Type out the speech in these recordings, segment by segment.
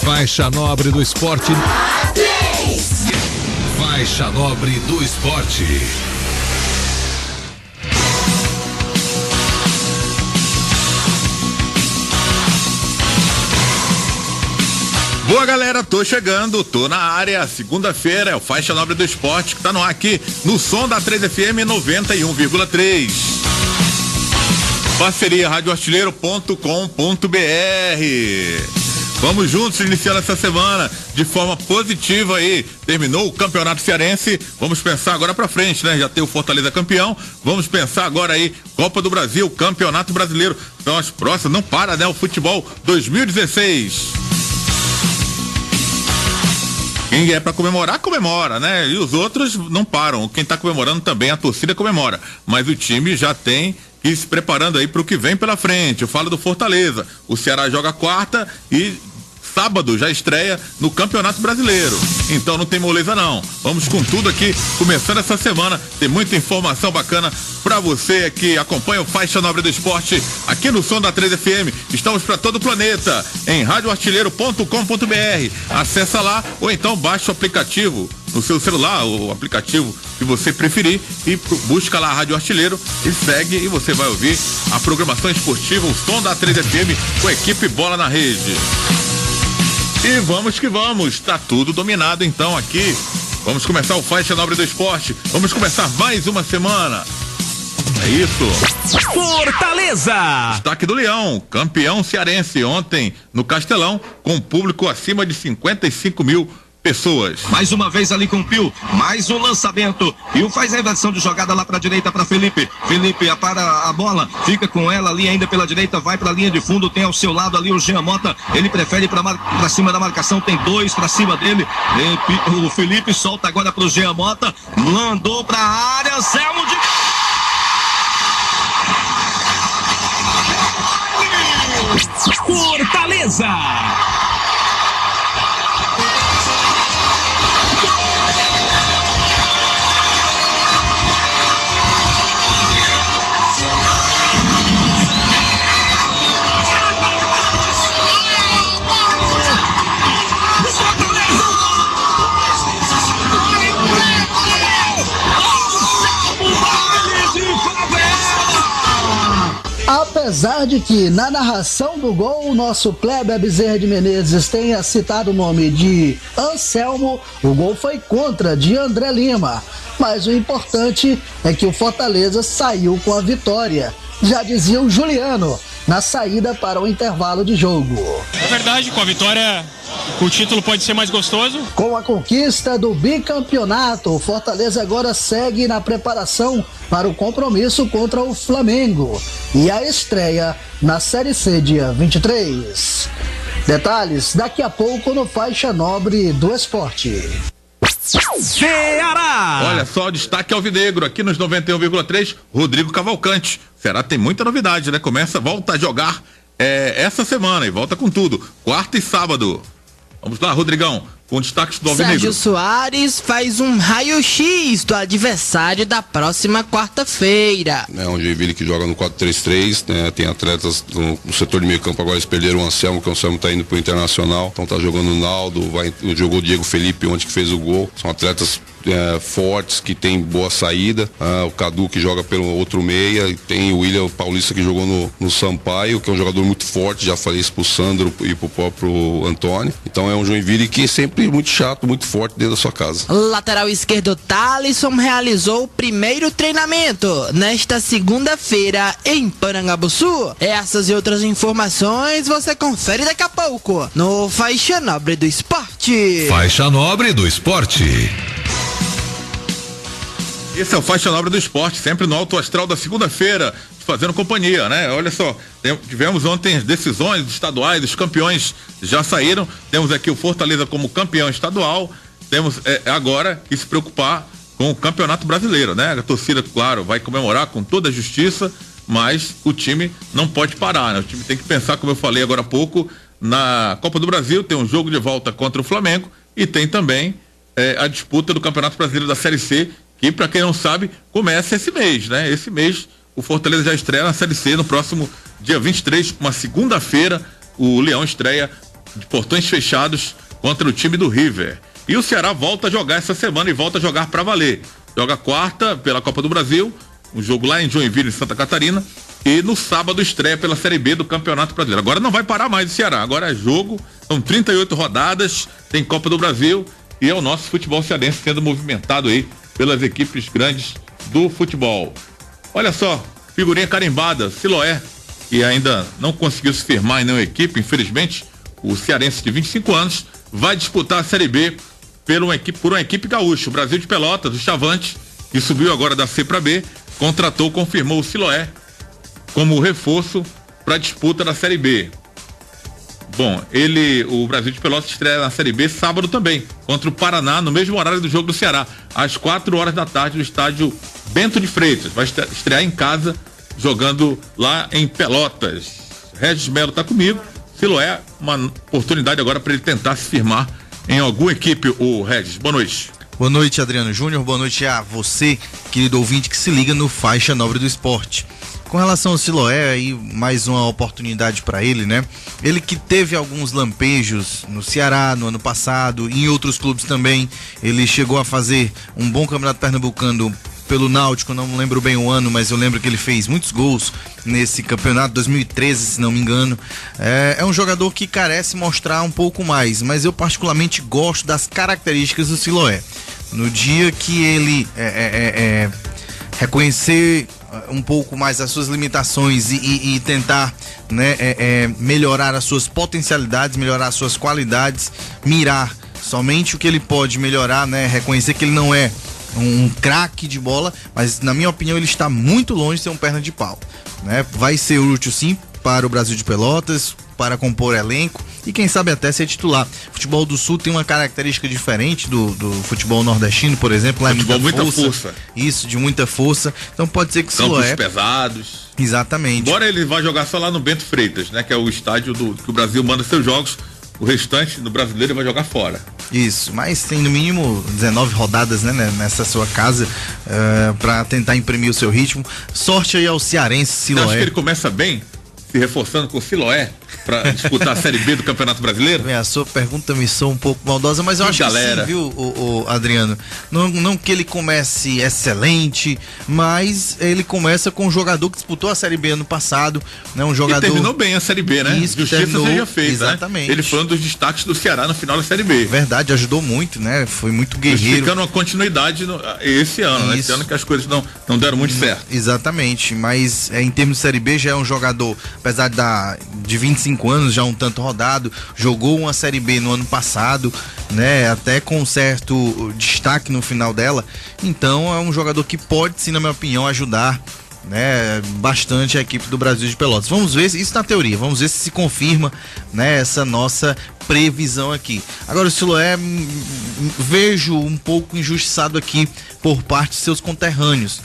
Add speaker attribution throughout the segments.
Speaker 1: Faixa nobre do esporte. Faixa nobre do esporte.
Speaker 2: Boa, galera, tô chegando, tô na área. Segunda-feira é o Faixa Nobre do Esporte que tá no ar aqui no som da 3FM 91,3. Parceria radioartilheiro.com.br. Vamos juntos iniciando essa semana de forma positiva aí. Terminou o Campeonato Cearense. Vamos pensar agora pra frente, né? Já tem o Fortaleza campeão. Vamos pensar agora aí, Copa do Brasil, Campeonato Brasileiro. São as próximas, não para, né? O futebol 2016. Quem é pra comemorar, comemora, né? E os outros não param. Quem tá comemorando também, a torcida comemora. Mas o time já tem que ir se preparando aí pro que vem pela frente. Eu falo do Fortaleza. O Ceará joga quarta e sábado já estreia no Campeonato Brasileiro. Então não tem moleza não. Vamos com tudo aqui, começando essa semana. Tem muita informação bacana pra você que acompanha o Faixa Nobre do Esporte aqui no som da 3FM. Estamos para todo o planeta em radioartilheiro.com.br. Acessa lá ou então baixa o aplicativo no seu celular, o aplicativo que você preferir, e busca lá a Rádio Artilheiro e segue, e você vai ouvir a programação esportiva, o som da 3FM com a equipe Bola na Rede. E vamos que vamos, tá tudo dominado então aqui. Vamos começar o Faixa Nobre do Esporte. Vamos começar mais uma semana. É isso.
Speaker 3: Fortaleza!
Speaker 2: Destaque do Leão, campeão cearense ontem no Castelão, com público acima de 55 mil pessoas.
Speaker 4: Mais uma vez ali com o Pio, mais um lançamento. Pio faz a inversão de jogada lá pra direita pra Felipe. Felipe apara a bola, fica com ela ali ainda pela direita, vai pra linha de fundo, tem ao seu lado ali o Jean Mota. Ele prefere pra cima da marcação, tem dois pra cima dele. O Felipe solta agora pro Jean Mota, mandou pra área, Anselmo de...
Speaker 3: Fortaleza!
Speaker 5: Apesar de que na narração do gol o nosso Kleber Bezerra de Menezes tenha citado o nome de Anselmo, o gol foi contra de André Lima. Mas o importante é que o Fortaleza saiu com a vitória. Já dizia o Juliano na saída para o intervalo de jogo.
Speaker 6: É verdade, com a vitória o título pode ser mais gostoso.
Speaker 5: Com a conquista do bicampeonato, o Fortaleza agora segue na preparação para o compromisso contra o Flamengo e a estreia na Série C dia 23. Detalhes daqui a pouco no Faixa Nobre do Esporte.
Speaker 3: Ceará!
Speaker 2: Olha só, destaque alvinegro aqui nos 91,3, Rodrigo Cavalcante. Ceará tem muita novidade, né? Volta a jogar essa semana e volta com tudo, quarta e sábado. Vamos lá, Rodrigão, com destaques do alvinegro.
Speaker 7: Sérgio Soares faz um raio-x do adversário da próxima quarta-feira.
Speaker 8: É um Joinville que joga no 4-3-3, né? Tem atletas no setor de meio campo, agora eles perderam o Anselmo, que o Anselmo tá indo pro Internacional, então tá jogando o Naldo, jogou o Diego Felipe ontem que fez o gol, são atletas fortes, que tem boa saída, o Cadu que joga pelo outro meia, e tem o William Paulista que jogou no Sampaio, que é um jogador muito forte, já falei isso pro Sandro e pro próprio Antônio, então é um Joinville que é sempre muito chato, muito forte dentro da sua casa.
Speaker 7: Lateral esquerdo Thalisson realizou o primeiro treinamento nesta segunda-feira em Parangabuçu. Essas e outras informações você confere daqui a pouco no Faixa Nobre do Esporte.
Speaker 1: Faixa Nobre do Esporte.
Speaker 2: Esse é o Faixa Nobre do Esporte, sempre no alto astral da segunda-feira, fazendo companhia, né? Olha só, tivemos ontem as decisões estaduais, os campeões já saíram, temos aqui o Fortaleza como campeão estadual, temos agora que se preocupar com o Campeonato Brasileiro, né? A torcida, claro, vai comemorar com toda a justiça, mas o time não pode parar, né? O time tem que pensar, como eu falei agora há pouco, na Copa do Brasil, tem um jogo de volta contra o Flamengo e tem também a disputa do Campeonato Brasileiro da Série C, que, para quem não sabe, começa esse mês, né? Esse mês o Fortaleza já estreia na Série C no próximo dia 23, uma segunda-feira, o Leão estreia de portões fechados contra o time do River. E o Ceará volta a jogar essa semana e volta a jogar pra valer. Joga quarta pela Copa do Brasil, um jogo lá em Joinville, em Santa Catarina, e no sábado estreia pela Série B do Campeonato Brasileiro. Agora não vai parar mais o Ceará, agora é jogo, são 38 rodadas, tem Copa do Brasil e é o nosso futebol cearense sendo movimentado aí pelas equipes grandes do futebol. Olha só, figurinha carimbada, Siloé, que ainda não conseguiu se firmar em nenhuma equipe, infelizmente, o cearense de 25 anos vai disputar a Série B por uma equipe gaúcha. O Brasil de Pelotas, o Chavante, que subiu agora da C para B, confirmou o Siloé como reforço para a disputa da Série B. Bom, o Brasil de Pelotas estreia na Série B sábado também, contra o Paraná, no mesmo horário do jogo do Ceará, às 4 da tarde, no estádio Bento de Freitas. Vai estrear em casa, jogando lá em Pelotas. Regis Melo está comigo. Siloé, uma oportunidade agora para ele tentar se firmar em alguma equipe, o Regis. Boa noite.
Speaker 3: Boa noite, Adriano Júnior. Boa noite a você, querido ouvinte que se liga no Faixa Nobre do Esporte. Com relação ao Siloé, aí mais uma oportunidade para ele, né? Ele que teve alguns lampejos no Ceará no ano passado, em outros clubes também. Ele chegou a fazer um bom campeonato pernambucano pelo Náutico, não lembro bem o ano, mas eu lembro que ele fez muitos gols nesse campeonato, 2013, se não me engano. É um jogador que carece mostrar um pouco mais, mas eu particularmente gosto das características do Siloé. No dia que ele reconhecer um pouco mais as suas limitações e tentar, né, melhorar as suas potencialidades, melhorar as suas qualidades, mirar somente o que ele pode melhorar, né, reconhecer que ele não é um craque de bola, mas na minha opinião ele está muito longe de ser um perna de pau, né? Vai ser útil sim para o Brasil de Pelotas, para compor elenco e quem sabe até ser titular. O futebol do Sul tem uma característica diferente do futebol nordestino, por exemplo, lá é muita força. Isso, de muita força. Então pode ser que o Siloé...
Speaker 2: Campos pesados.
Speaker 3: Exatamente.
Speaker 2: Embora ele vá jogar só lá no Bento Freitas, né? Que é o estádio que o Brasil manda seus jogos. O restante do brasileiro vai jogar fora.
Speaker 3: Isso, mas tem no mínimo 19 rodadas, né, nessa sua casa, para tentar imprimir o seu ritmo. Sorte aí ao cearense Siloé.
Speaker 2: Você acha que ele começa bem, se reforçando com o Siloé, para disputar a Série B do Campeonato Brasileiro?
Speaker 3: A sua pergunta me soa um pouco maldosa, mas eu acho que sim, viu, o Adriano? Não que ele comece excelente, mas ele começa com um jogador que disputou a Série B ano passado, né? Um jogador...
Speaker 2: E terminou bem a Série B, né?
Speaker 3: Isso,
Speaker 2: Justiça seja feita,
Speaker 3: exatamente.
Speaker 2: Né? Ele foi um dos destaques do Ceará no final da Série B.
Speaker 3: Verdade, ajudou muito, né? Foi muito guerreiro.
Speaker 2: Ficando uma continuidade esse ano, né? Esse ano que as coisas não deram muito certo.
Speaker 3: Exatamente, mas em termos de Série B já é um jogador, apesar de 25 anos, já um tanto rodado, jogou uma Série B no ano passado, né, até com certo destaque no final dela, então é um jogador que pode sim, na minha opinião, ajudar, né, bastante a equipe do Brasil de Pelotas. Vamos ver isso na teoria, vamos ver se confirma, né, essa nossa previsão aqui. Agora o Siloé vejo um pouco injustiçado aqui por parte de seus conterrâneos.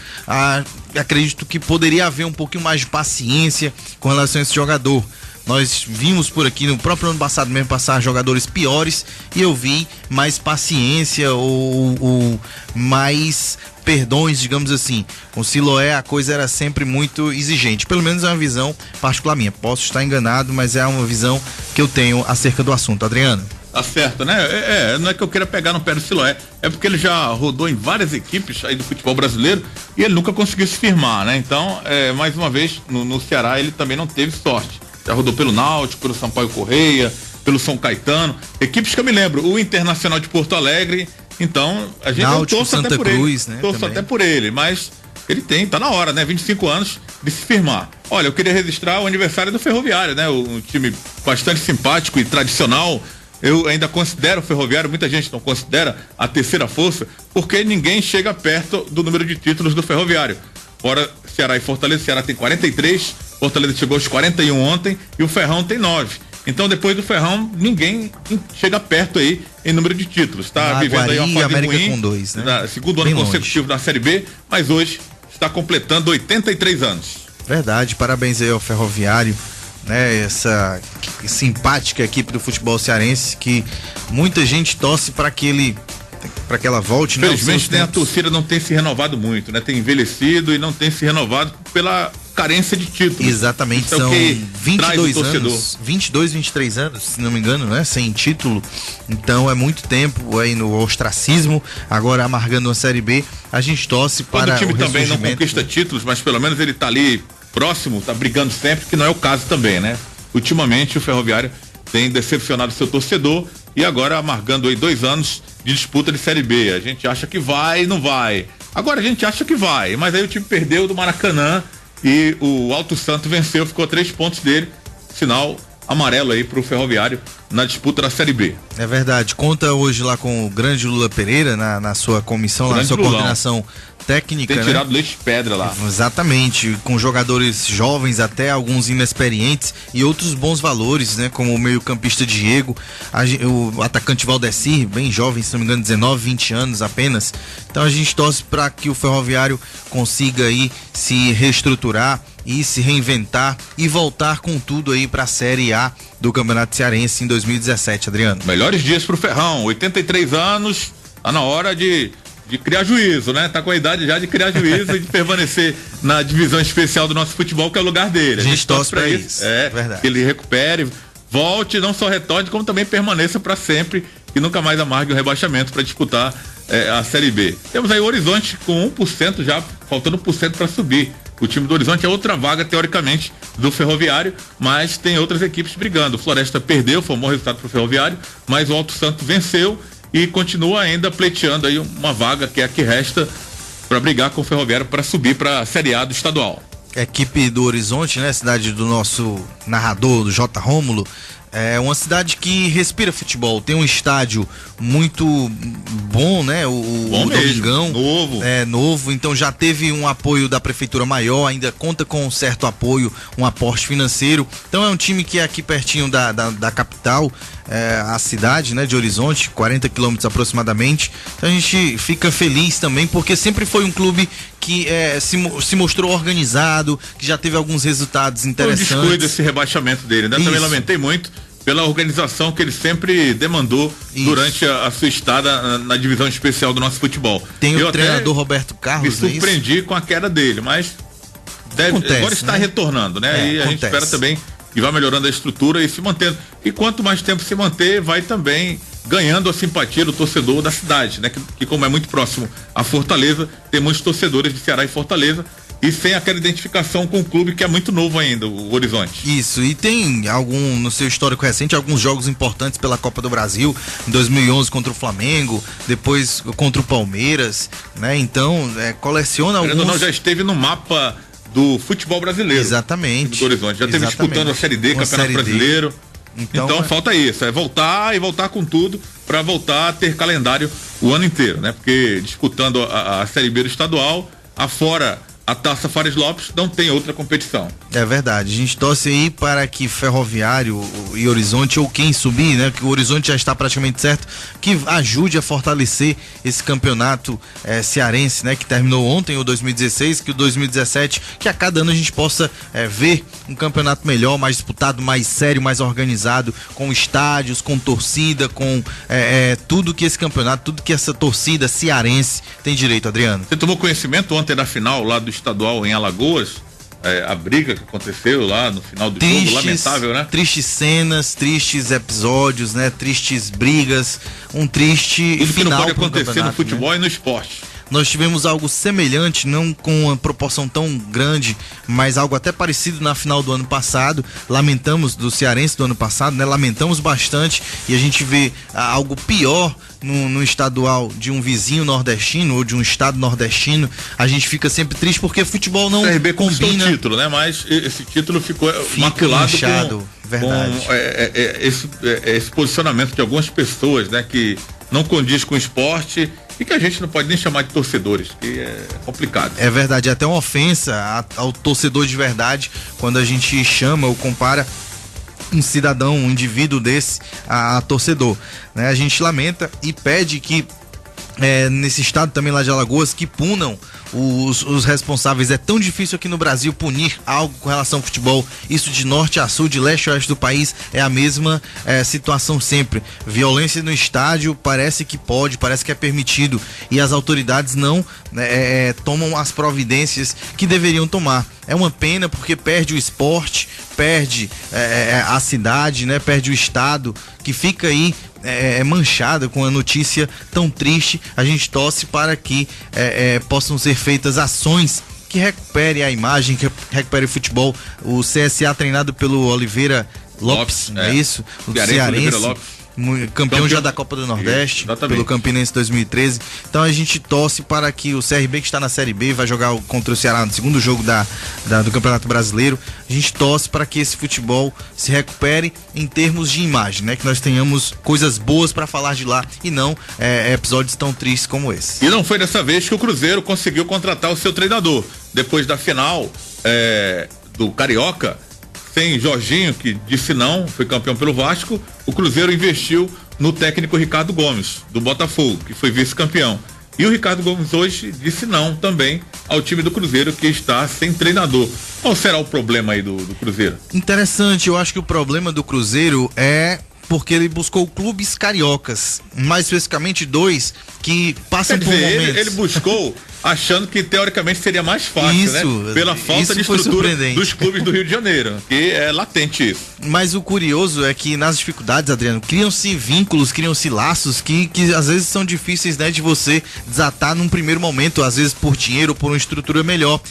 Speaker 3: Acredito que poderia haver um pouquinho mais de paciência com relação a esse jogador. Nós vimos por aqui no próprio ano passado mesmo passar jogadores piores e eu vi mais paciência ou mais perdões, digamos assim. Com o Siloé a coisa era sempre muito exigente, pelo menos é uma visão particular minha. Posso estar enganado, mas é uma visão que eu tenho acerca do assunto. Adriano?
Speaker 2: Tá certo, né? Não é que eu queira pegar no pé do Siloé, é porque ele já rodou em várias equipes aí do futebol brasileiro e ele nunca conseguiu se firmar, né? Então, mais uma vez, no Ceará ele também não teve sorte. Já rodou pelo Náutico, pelo Sampaio Correia, pelo São Caetano, equipes que eu me lembro, o Internacional de Porto Alegre. Então, a gente
Speaker 3: Náutico, Santa
Speaker 2: até por
Speaker 3: Cruz,
Speaker 2: ele,
Speaker 3: né?
Speaker 2: Torço até por ele, mas ele tá na hora, né? 25 anos de se firmar. Olha, eu queria registrar o aniversário do Ferroviário, né? Um time bastante simpático e tradicional. Eu ainda considero o Ferroviário, muita gente não considera a terceira força, porque ninguém chega perto do número de títulos do Ferroviário. Fora Ceará e Fortaleza, Ceará tem 43, Fortaleza chegou aos 41 ontem e o Ferrão tem 9. Então depois do Ferrão, ninguém chega perto aí em número de títulos. Está vivendo aí uma fase ruim,
Speaker 3: com 2, né?
Speaker 2: Segundo ano consecutivo da Série B, mas hoje está completando 83 anos.
Speaker 3: Verdade, parabéns aí ao Ferroviário, né? Essa simpática equipe do futebol cearense que muita gente torce para que ela volte, né?
Speaker 2: Infelizmente, a torcida não tem se renovado muito, né? Tem envelhecido e não tem se renovado carência de títulos.
Speaker 3: Exatamente,
Speaker 2: isso
Speaker 3: são
Speaker 2: é o que
Speaker 3: 22 anos, 22, 23 anos, se não me engano, né, sem título. Então é muito tempo aí no ostracismo, agora amargando uma Série B. A gente torce para
Speaker 2: quando o time também não
Speaker 3: ressurgimento.
Speaker 2: conquista títulos, mas pelo menos ele tá ali próximo, tá brigando sempre, que não é o caso também, né? Ultimamente o Ferroviário tem decepcionado seu torcedor e agora amargando aí 2 anos de disputa de Série B. A gente acha que vai e não vai. Agora a gente acha que vai, mas aí o time perdeu do Maracanã e o Alto Santo venceu, ficou 3 pontos dele, sinal amarelo aí pro Ferroviário na disputa da Série B.
Speaker 3: É verdade, conta hoje lá com o grande Lula Pereira na sua comissão, lá na sua coordenação técnica,
Speaker 2: tem tirado leite de pedra lá.
Speaker 3: Exatamente, com jogadores jovens, até alguns inexperientes e outros bons valores, né? Como o meio-campista Diego, o atacante Valdecir, bem jovem, se não me engano, 19, 20 anos apenas. Então a gente torce para que o Ferroviário consiga aí se reestruturar e se reinventar e voltar com tudo aí para a Série A do Campeonato Cearense em 2017, Adriano.
Speaker 2: Melhores dias pro Ferrão, 83 anos, tá na hora de criar juízo, né? Tá com a idade já de criar juízo e de permanecer na divisão especial do nosso futebol, que é o lugar dele.
Speaker 3: A gente torce pra isso.
Speaker 2: Verdade. Que ele recupere, volte, não só retorne, como também permaneça para sempre e nunca mais amargue o rebaixamento para disputar a Série B. Temos aí o Horizonte com 1% já, faltando 1% para subir. O time do Horizonte é outra vaga, teoricamente, do Ferroviário, mas tem outras equipes brigando. O Floresta perdeu, foi um bom resultado pro Ferroviário, mas o Alto Santo venceu e continua ainda pleiteando aí uma vaga que é a que resta para brigar com o Ferroviário para subir para a Série A do estadual.
Speaker 3: Equipe do Horizonte, né? Cidade do nosso narrador, do J. Rômulo. É uma cidade que respira futebol, tem um estádio muito bom, né? O Domingão.
Speaker 2: Novo.
Speaker 3: É novo, então já teve um apoio da prefeitura maior, ainda conta com um certo apoio, um aporte financeiro. Então é um time que é aqui pertinho da capital, a cidade, né, de Horizonte, 40 quilômetros aproximadamente. Então a gente fica feliz também, porque sempre foi um clube que se mostrou organizado, que já teve alguns resultados interessantes.
Speaker 2: Foi um descuido esse rebaixamento dele, né? Também lamentei muito pela organização que ele sempre demandou durante a sua estada na divisão especial do nosso futebol.
Speaker 3: Tem o treinador Roberto Carlos,
Speaker 2: me surpreendi com a queda dele, mas agora está retornando, né? E a gente espera também que vá melhorando a estrutura e se mantendo. E quanto mais tempo se manter, vai também ganhando a simpatia do torcedor da cidade, né? Que como é muito próximo a Fortaleza, tem muitos torcedores de Ceará e Fortaleza, e sem aquela identificação com o clube que é muito novo ainda, o Horizonte.
Speaker 3: Isso, e tem no seu histórico recente, alguns jogos importantes pela Copa do Brasil, em 2011 contra o Flamengo, depois contra o Palmeiras, né? Então, coleciona alguns...
Speaker 2: Não, já esteve no mapa do futebol brasileiro.
Speaker 3: Exatamente.
Speaker 2: Do Horizonte, já esteve disputando a Série D, Campeonato Brasileiro. Então falta isso, voltar com tudo para voltar a ter calendário o ano inteiro, né? Porque disputando a Série B do estadual, afora a Taça Fares Lopes, não tem outra competição.
Speaker 3: É verdade, a gente torce aí para que Ferroviário e Horizonte, ou quem subir, né, que o Horizonte já está praticamente certo, que ajude a fortalecer esse campeonato cearense, né, que terminou ontem, o 2016, que o 2017, que a cada ano a gente possa ver um campeonato melhor, mais disputado, mais sério, mais organizado, com estádios, com torcida, com tudo que esse campeonato, tudo que essa torcida cearense tem direito, Adriano.
Speaker 2: Você tomou conhecimento ontem da final lá do estadual em Alagoas, a briga que aconteceu lá no final do jogo, lamentável, né?
Speaker 3: Tristes cenas, tristes episódios, né? Tristes brigas, um triste
Speaker 2: tudo
Speaker 3: final
Speaker 2: que não pode acontecer no futebol, né? E no esporte.
Speaker 3: Nós tivemos algo semelhante, não com uma proporção tão grande, mas algo até parecido na final do ano passado. Lamentamos do Cearense do ano passado, né? Lamentamos bastante, e a gente vê algo pior no estadual de um vizinho nordestino ou de um estado nordestino. A gente fica sempre triste porque futebol não combina.
Speaker 2: O título, né? Mas esse título fica maculado
Speaker 3: manchado, verdade.
Speaker 2: Com esse posicionamento de algumas pessoas, né? Que não condiz com o esporte e que a gente não pode nem chamar de torcedores, que é complicado.
Speaker 3: É verdade, é até uma ofensa ao torcedor de verdade quando a gente chama ou compara um cidadão, um indivíduo desse a torcedor, né? A gente lamenta e pede que nesse estado também lá de Alagoas, que punam os responsáveis. É tão difícil aqui no Brasil punir algo com relação ao futebol. Isso de norte a sul, de leste a oeste do país, é a mesma situação sempre. Violência no estádio parece que pode, parece que é permitido, e as autoridades não tomam as providências que deveriam tomar. É uma pena porque perde o esporte, perde a cidade, né? Perde o estado, que fica aí manchada com a notícia tão triste. A gente torce para que possam ser feitas ações que recupere a imagem, que recupere o futebol. O CSA, treinado pelo Oliveira Lopes, não é isso? O cearense, campeão já da Copa do Nordeste, pelo Campinense 2013. Então a gente torce para que o CRB, que está na Série B, vai jogar contra o Ceará no segundo jogo do Campeonato Brasileiro. A gente torce para que esse futebol se recupere em termos de imagem, né? Que nós tenhamos coisas boas para falar de lá e não episódios tão tristes como esse.
Speaker 2: E não foi dessa vez que o Cruzeiro conseguiu contratar o seu treinador. Depois da final do Carioca, sem Jorginho, que disse não, foi campeão pelo Vasco, o Cruzeiro investiu no técnico Ricardo Gomes, do Botafogo, que foi vice-campeão. E o Ricardo Gomes hoje disse não também ao time do Cruzeiro, que está sem treinador. Qual será o problema aí do Cruzeiro?
Speaker 3: Interessante, eu acho que o problema do Cruzeiro é porque ele buscou clubes cariocas, mais especificamente 2 que passam por momentos.
Speaker 2: Ele buscou achando que teoricamente seria mais fácil, né? Pela falta de estrutura dos clubes do Rio de Janeiro, que é latente isso.
Speaker 3: Mas o curioso é que nas dificuldades, Adriano, criam-se vínculos, criam-se laços que às vezes são difíceis, né, de você desatar num primeiro momento, às vezes por dinheiro ou por uma estrutura melhor.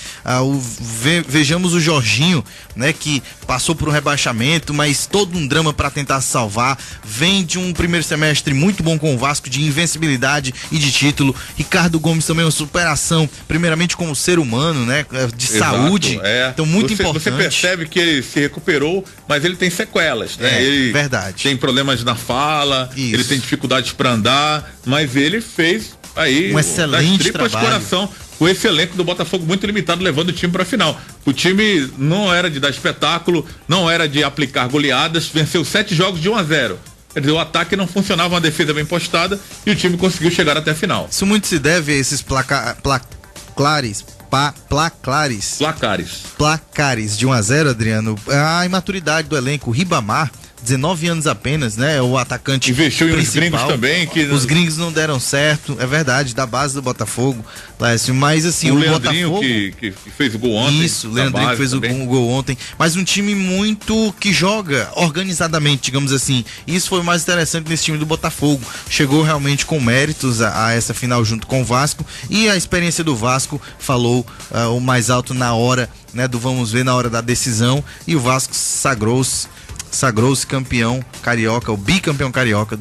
Speaker 3: Vejamos o Jorginho, né, que passou por um rebaixamento, mas todo um drama para tentar salvar, vem de um primeiro semestre muito bom com o Vasco, de invencibilidade e de título. Ricardo Gomes também uma superação, primeiramente como ser humano, né, de saúde, então muito importante.
Speaker 2: Você percebe que ele se recuperou, mas ele tem sequelas, né? Ele
Speaker 3: verdade.
Speaker 2: Tem problemas na fala, ele tem dificuldades para andar, mas ele fez aí
Speaker 3: um excelente trabalho.
Speaker 2: Coração, com esse elenco do Botafogo muito limitado, levando o time para a final. O time não era de dar espetáculo, não era de aplicar goleadas, venceu 7 jogos de 1-0. Quer dizer, o ataque não funcionava, uma defesa bem postada, e o time conseguiu chegar até a final.
Speaker 3: Isso muito se deve a esses placares de 1-0, Adriano. A imaturidade do elenco. O Ribamar, 19 anos apenas, né? O atacante
Speaker 2: investiu em
Speaker 3: principal.
Speaker 2: Gringos também.
Speaker 3: Os gringos não deram certo, é verdade, da base do Botafogo, Lécio, mas assim,
Speaker 2: o Leandrinho
Speaker 3: Botafogo
Speaker 2: que fez o gol ontem.
Speaker 3: Isso, o Leandrinho que fez o gol ontem, mas um time muito que joga organizadamente, digamos assim. Isso foi o mais interessante nesse time do Botafogo. Chegou realmente com méritos a essa final junto com o Vasco, e a experiência do Vasco falou o mais alto na hora, né, do vamos ver, na hora da decisão, e o Vasco sagrou-se campeão carioca, o bicampeão carioca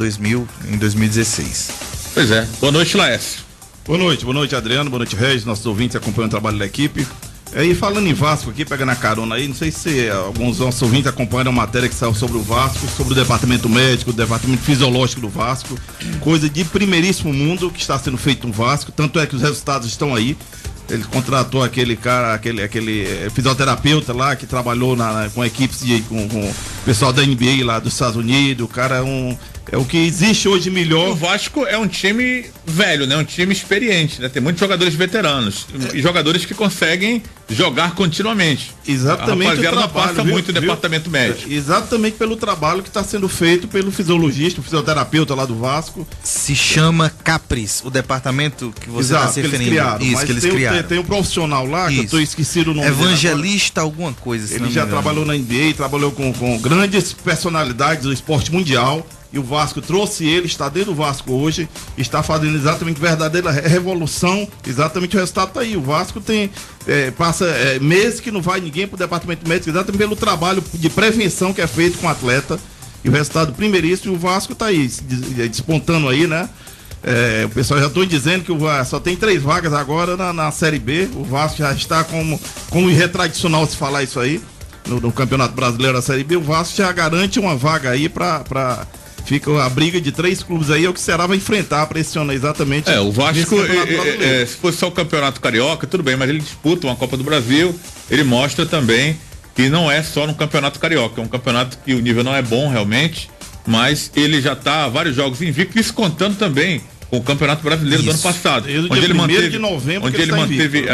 Speaker 3: em 2016.
Speaker 2: Pois é. Boa noite, Laércio.
Speaker 9: Boa noite, Adriano, boa noite, Regis, nossos ouvintes acompanham o trabalho da equipe. E falando em Vasco aqui, pegando a carona aí, não sei se alguns dos nossos ouvintes acompanham a matéria que saiu sobre o Vasco, sobre o departamento médico, o departamento fisiológico do Vasco, coisa de primeiríssimo mundo que está sendo feito no Vasco, tanto é que os resultados estão aí. Ele contratou aquele cara, aquele fisioterapeuta lá que trabalhou com equipes com o pessoal da NBA lá dos Estados Unidos. O cara é o que existe hoje melhor.
Speaker 2: O Vasco é um time velho, né? Um time experiente, né? Tem muitos jogadores veteranos e jogadores que conseguem jogar continuamente.
Speaker 9: Exatamente.
Speaker 2: A rapaziada não passa muito no departamento médico.
Speaker 9: Exatamente pelo trabalho que está sendo feito pelo fisiologista, o fisioterapeuta lá do Vasco.
Speaker 3: Se chama Capris, o departamento que você está se referindo.
Speaker 9: Que eles criaram. Tem um profissional lá, que eu tô esquecido o nome
Speaker 3: Evangelista, alguma coisa.
Speaker 9: Ele já trabalhou na NBA, trabalhou com grandes personalidades do esporte mundial. E o Vasco trouxe ele, está dentro do Vasco hoje, está fazendo exatamente verdadeira revolução, exatamente o resultado está aí. O Vasco passa meses que não vai ninguém para o departamento médico, exatamente pelo trabalho de prevenção que é feito com o atleta. E o resultado primeiríssimo, o Vasco está aí, despontando aí, né? O pessoal já está dizendo que só tem 3 vagas agora na Série B. O Vasco já está como é tradicional se falar isso aí, no Campeonato Brasileiro da Série B. O Vasco já garante uma vaga aí para fica a briga de 3 clubes aí, é o que será vai enfrentar para esse ano exatamente.
Speaker 2: O Vasco, se fosse só o Campeonato Carioca, tudo bem, mas ele disputa uma Copa do Brasil, ele mostra também que não é só no Campeonato Carioca, é um campeonato que o nível não é bom realmente, mas ele já está vários jogos invicto, isso contando também com o Campeonato Brasileiro do ano passado.
Speaker 9: Onde ele manteve, de novembro,
Speaker 2: onde ele manteve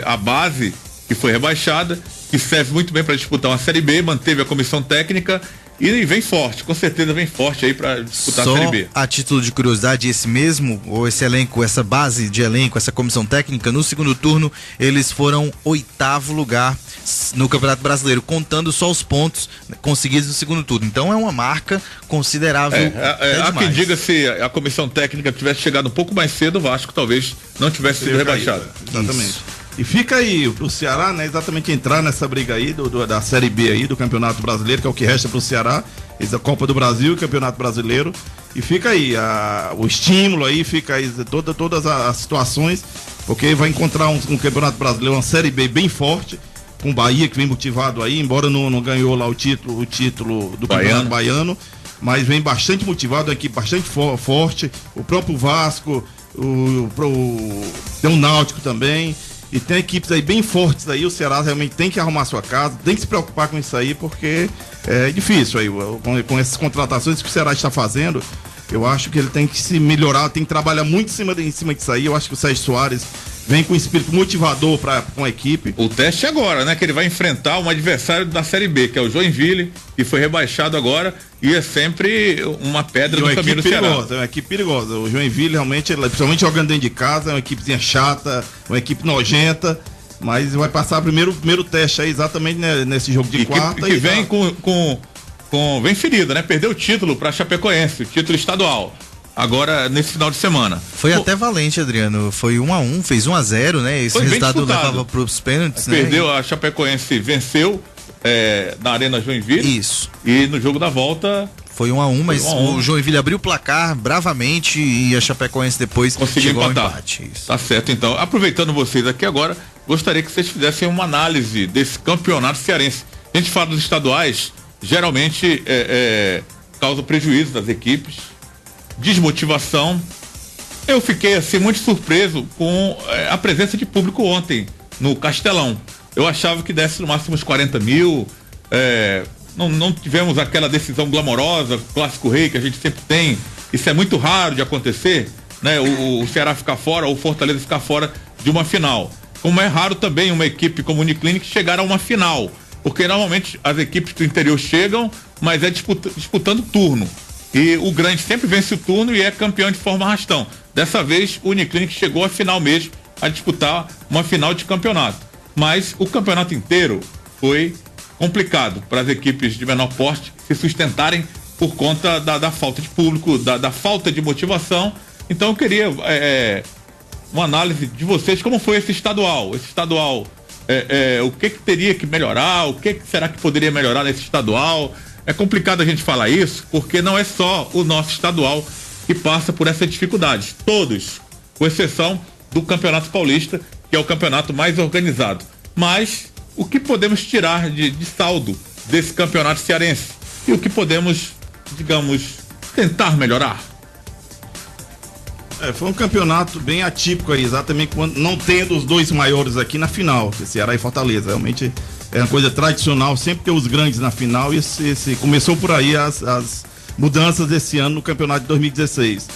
Speaker 2: a base que foi rebaixada, que serve muito bem para disputar uma Série B, manteve a comissão técnica e vem forte, com certeza vem forte aí para disputar a Série B.
Speaker 3: A título de curiosidade, esse elenco, essa base de elenco, essa comissão técnica, no segundo turno, eles foram 8º lugar no Campeonato Brasileiro, contando só os pontos conseguidos no segundo turno. Então é uma marca considerável.
Speaker 2: Há quem diga, se a comissão técnica tivesse chegado um pouco mais cedo, o Vasco talvez não tivesse sido rebaixado.
Speaker 9: Exatamente. Isso. E fica aí pro Ceará, né, exatamente entrar nessa briga aí da Série B aí, do Campeonato Brasileiro, que é o que resta pro Ceará, a Copa do Brasil e o Campeonato Brasileiro. E fica aí o estímulo aí, fica aí todas as situações, porque vai encontrar um Campeonato Brasileiro, uma Série B bem forte, com o Bahia que vem motivado aí, embora não ganhou lá o título do Campeonato Baiano, mas vem bastante motivado, uma equipe bastante forte, o próprio Vasco, tem o Náutico também. E tem equipes aí bem fortes aí, o Ceará realmente tem que arrumar sua casa, tem que se preocupar com isso aí, porque é difícil aí, com essas contratações que o Ceará está fazendo, eu acho que ele tem que se melhorar, tem que trabalhar muito em cima disso aí. Eu acho que o Sérgio Soares vem com um espírito motivador com a equipe.
Speaker 2: O teste agora, né, que ele vai enfrentar um adversário da Série B, que é o Joinville, que foi rebaixado agora, e é sempre uma pedra no caminho do Ceará.
Speaker 9: É uma equipe perigosa. O Joinville realmente, principalmente jogando dentro de casa, é uma equipezinha chata, uma equipe nojenta, mas vai passar o primeiro teste aí exatamente nesse jogo de quarta.
Speaker 2: Que vem vem ferida, né? Perdeu o título para Chapecoense, o título estadual. Agora, nesse final de semana.
Speaker 3: Foi até valente, Adriano. Foi 1-1, fez 1-0, né? Esse resultado levava para os pênaltis, né?
Speaker 2: Perdeu, a Chapecoense venceu na Arena Joinville.
Speaker 3: Isso.
Speaker 2: E no jogo da volta...
Speaker 3: Foi 1-1, mas o Joinville abriu o placar bravamente e a Chapecoense depois
Speaker 2: conseguiu empatar.
Speaker 3: Empate. Isso.
Speaker 2: Tá certo, então. Aproveitando vocês aqui agora, gostaria que vocês fizessem uma análise desse campeonato cearense. A gente fala dos estaduais, geralmente causa prejuízo das equipes, desmotivação. Eu fiquei assim muito surpreso com a presença de público ontem no Castelão. Eu achava que desse no máximo uns 40 mil. Não tivemos aquela decisão glamourosa, clássico rei que a gente sempre tem. Isso é muito raro de acontecer, né? O Ceará ficar fora ou o Fortaleza ficar fora de uma final. Como é raro também uma equipe como o Uniclinic chegar a uma final, porque normalmente as equipes do interior chegam, mas é disputando turno. E o grande sempre vence o turno e é campeão de forma arrastão. Dessa vez o Uniclinic chegou à final mesmo, a disputar uma final de campeonato. Mas o campeonato inteiro foi complicado para as equipes de menor porte se sustentarem por conta da falta de público, da falta de motivação. Então eu queria uma análise de vocês, como foi esse estadual. Esse estadual, o que teria que melhorar, o que será que poderia melhorar nesse estadual? É complicado a gente falar isso, porque não é só o nosso estadual que passa por essas dificuldades. Todos, com exceção do Campeonato Paulista, que é o campeonato mais organizado. Mas o que podemos tirar de saldo desse campeonato cearense? E o que podemos, digamos, tentar melhorar?
Speaker 9: Foi um campeonato bem atípico aí, exatamente quando não tendo os dois maiores aqui na final, que é Ceará e Fortaleza. Realmente é uma coisa tradicional, sempre ter os grandes na final, e começou por aí as mudanças desse ano no campeonato de 2016.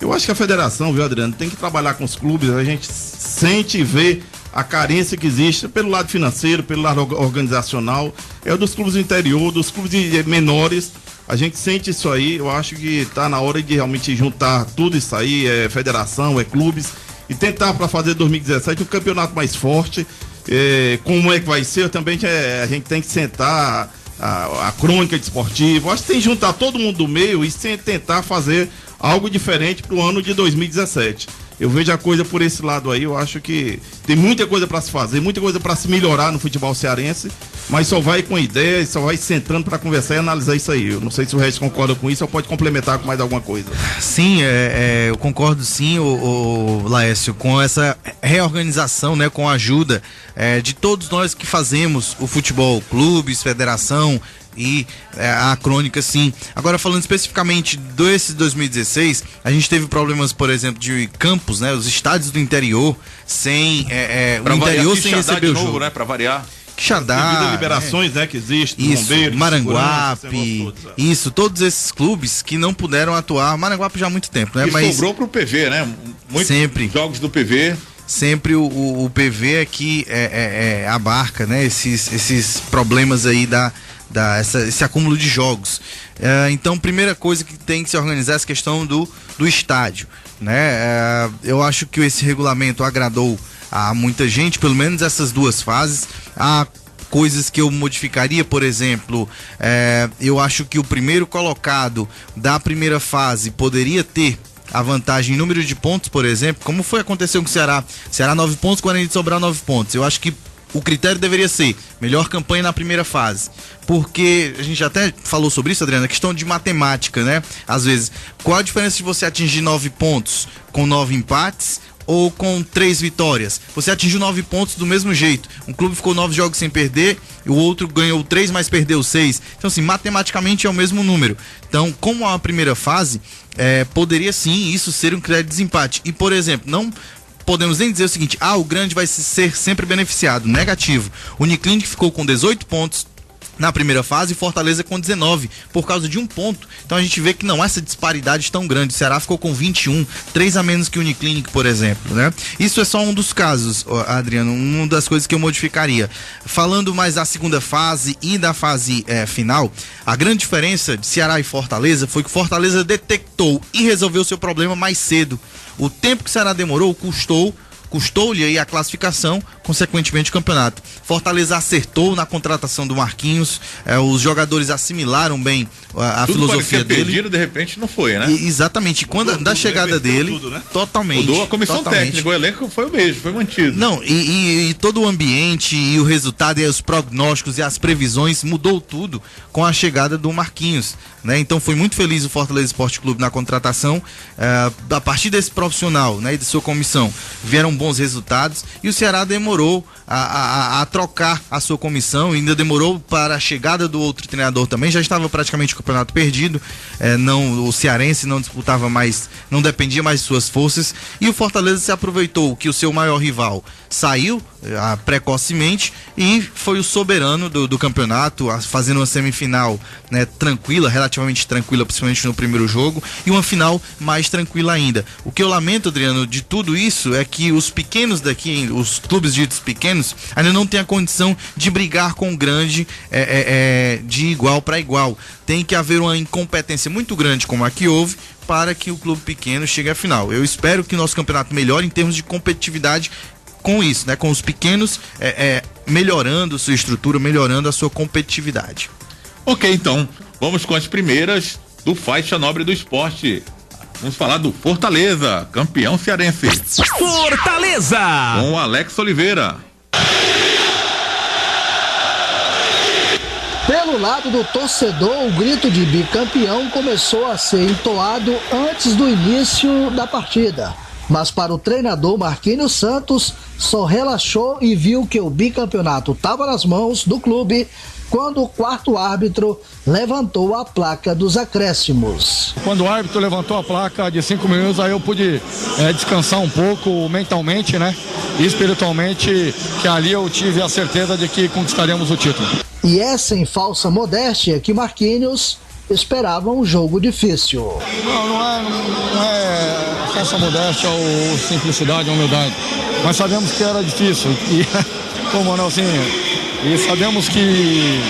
Speaker 9: Eu acho que a federação, viu, Adriano, tem que trabalhar com os clubes. A gente sente e vê a carência que existe pelo lado financeiro, pelo lado organizacional, dos clubes do interior, dos clubes menores. A gente sente isso aí. Eu acho que está na hora de realmente juntar tudo isso aí, federação, clubes, e tentar para fazer 2017 um campeonato mais forte. Como é que vai ser? Também a gente tem que sentar a crônica desportiva. Acho que tem que juntar todo mundo do meio e tentar fazer algo diferente para o ano de 2017. Eu vejo a coisa por esse lado aí. Eu acho que tem muita coisa para se fazer, muita coisa para se melhorar no futebol cearense, mas só vai com ideias, só vai sentando para conversar e analisar isso aí. Eu não sei se o Regis concorda com isso ou pode complementar com mais alguma coisa.
Speaker 3: Sim, eu concordo sim, o Laércio, com essa reorganização, né, com a ajuda de todos nós que fazemos o futebol, clubes, federação e a crônica, sim. Agora, falando especificamente desse 2016, a gente teve problemas, por exemplo, de campos, né? Os estádios do interior sem o interior sem receber o jogo,
Speaker 2: né? Para variar.
Speaker 3: Quixadá,
Speaker 9: devido a liberações, né, que existem,
Speaker 3: isso,
Speaker 9: bombeiros,
Speaker 3: Maranguape, isso, todos esses clubes que não puderam atuar. Maranguape já há muito tempo, né?
Speaker 2: E
Speaker 3: mas
Speaker 2: sobrou pro PV, né? Muitos
Speaker 3: sempre
Speaker 2: jogos do PV.
Speaker 3: Sempre o PV é que abarca, né, esses problemas aí esse acúmulo de jogos. Então, primeira coisa que tem que se organizar é essa questão do estádio, né? Eu acho que esse regulamento agradou a muita gente, pelo menos essas duas fases. Há coisas que eu modificaria, por exemplo, eu acho que o primeiro colocado da primeira fase poderia ter a vantagem em número de pontos, por exemplo, como aconteceu com o Ceará. Ceará 9 pontos, Guarani de Sobral 9 pontos. Eu acho que o critério deveria ser melhor campanha na primeira fase. Porque a gente até falou sobre isso, Adriana, questão de matemática, né? Às vezes, qual a diferença de você atingir 9 pontos com 9 empates ou com 3 vitórias? Você atingiu 9 pontos do mesmo jeito. Um clube ficou 9 jogos sem perder, e o outro ganhou 3, mas perdeu 6. Então, assim, matematicamente é o mesmo número. Então, como é a primeira fase, poderia sim isso ser um critério de desempate. E, por exemplo, não podemos nem dizer o seguinte: o grande vai ser sempre beneficiado. Negativo. O Uniclinic ficou com 18 pontos na primeira fase e Fortaleza com 19, por causa de um ponto. Então a gente vê que não há essa disparidade tão grande. O Ceará ficou com 21, 3 a menos que o Uniclinic, por exemplo, né? Isso é só um dos casos, Adriano, uma das coisas que eu modificaria. Falando mais da segunda fase e da fase final, a grande diferença de Ceará e Fortaleza foi que o Fortaleza detectou e resolveu o seu problema mais cedo. O tempo que o Ceará demorou custou-lhe aí a classificação, consequentemente o campeonato. Fortaleza acertou na contratação do Marquinhos, os jogadores assimilaram bem a filosofia dele.
Speaker 2: Perdido, de repente não foi, né?
Speaker 3: Exatamente, quando da chegada dele, tudo, né? Totalmente.
Speaker 2: Mudou a comissão técnica, o elenco foi o mesmo, foi mantido.
Speaker 3: Não, e todo o ambiente e o resultado e os prognósticos e as previsões mudou tudo com a chegada do Marquinhos, né? Então foi muito feliz o Fortaleza Esporte Clube na contratação, a partir desse profissional, né, e de sua comissão, vieram bons resultados, e o Ceará demorou a trocar a sua comissão, ainda demorou para a chegada do outro treinador também, já estava praticamente o campeonato perdido, o cearense não disputava mais, não dependia mais de suas forças, e o Fortaleza se aproveitou que o seu maior rival saiu precocemente e foi o soberano do campeonato, fazendo uma semifinal, né, tranquila, relativamente tranquila, principalmente no primeiro jogo, e uma final mais tranquila ainda. O que eu lamento, Adriano, de tudo isso é que os pequenos daqui, os clubes ditos pequenos, ainda não têm a condição de brigar com o grande de igual para igual. Tem que haver uma incompetência muito grande, como a que houve, para que o clube pequeno chegue à final. Eu espero que o nosso campeonato melhore em termos de competitividade com isso, né? Com os pequenos melhorando sua estrutura, melhorando a sua competitividade.
Speaker 2: Ok, então, vamos com as primeiras do Faixa Nobre do Esporte. Vamos falar do Fortaleza, campeão cearense.
Speaker 10: Fortaleza!
Speaker 2: Com o Alex Oliveira.
Speaker 5: Pelo lado do torcedor, o grito de bicampeão começou a ser entoado antes do início da partida. Mas para o treinador Marquinhos Santos, só relaxou e viu que o bicampeonato estava nas mãos do clube quando o quarto árbitro levantou a placa dos acréscimos.
Speaker 6: Quando o árbitro levantou a placa de 5 minutos, aí eu pude descansar um pouco mentalmente, né? E espiritualmente, que ali eu tive a certeza de que conquistaremos o título.
Speaker 5: E é sem falsa modéstia que Marquinhos esperava um jogo difícil.
Speaker 6: Não é falsa modéstia ou simplicidade ou humildade. Mas sabemos que era difícil. E, como não, assim, e sabemos que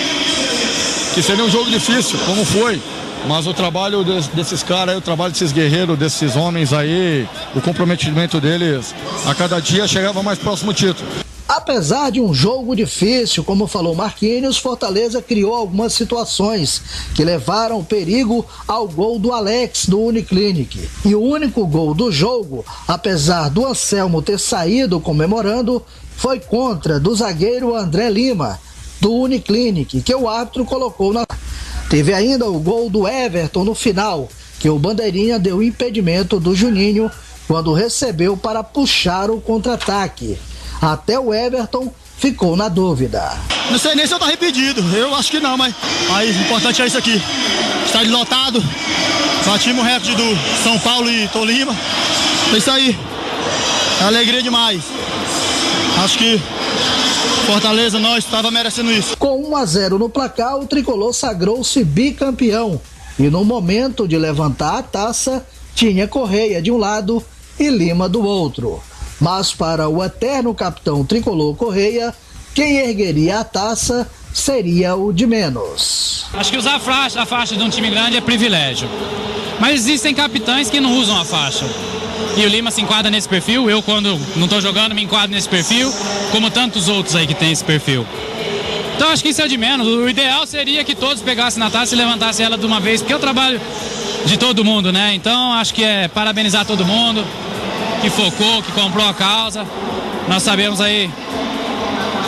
Speaker 6: seria um jogo difícil, como foi. Mas o trabalho desses caras aí, o trabalho desses guerreiros, desses homens aí, o comprometimento deles, a cada dia chegava mais próximo do título.
Speaker 5: Apesar de um jogo difícil, como falou Marquinhos, Fortaleza criou algumas situações que levaram perigo ao gol do Alex, do Uniclinic. E o único gol do jogo, apesar do Anselmo ter saído comemorando, foi contra do zagueiro André Lima, do Uniclinic, que o árbitro colocou na... Teve ainda o gol do Everton no final, que o Bandeirinha deu impedimento do Juninho quando recebeu para puxar o contra-ataque. Até o Everton ficou na dúvida.
Speaker 11: Não sei nem se eu tô arrependido, eu acho que não, mas aí o importante é isso aqui. Estádio lotado, batimos o recorde do São Paulo e Tolima. É isso aí, é alegria demais. Acho que Fortaleza, nós estava merecendo isso.
Speaker 5: Com 1-0 no placar, o tricolor sagrou-se bicampeão. E no momento de levantar a taça, tinha Correia de um lado e Lima do outro. Mas para o eterno capitão tricolor Correia, quem ergueria a taça seria o de menos.
Speaker 12: Acho que usar a faixa de um time grande é privilégio. Mas existem capitães que não usam a faixa. E o Lima se enquadra nesse perfil. Eu, quando não estou jogando, me enquadro nesse perfil, como tantos outros aí que tem esse perfil. Então acho que isso é de menos. O ideal seria que todos pegassem na taça e levantassem ela de uma vez, porque é o trabalho de todo mundo, né? Então acho que é parabenizar todo mundo que focou, que comprou a causa. Nós sabemos aí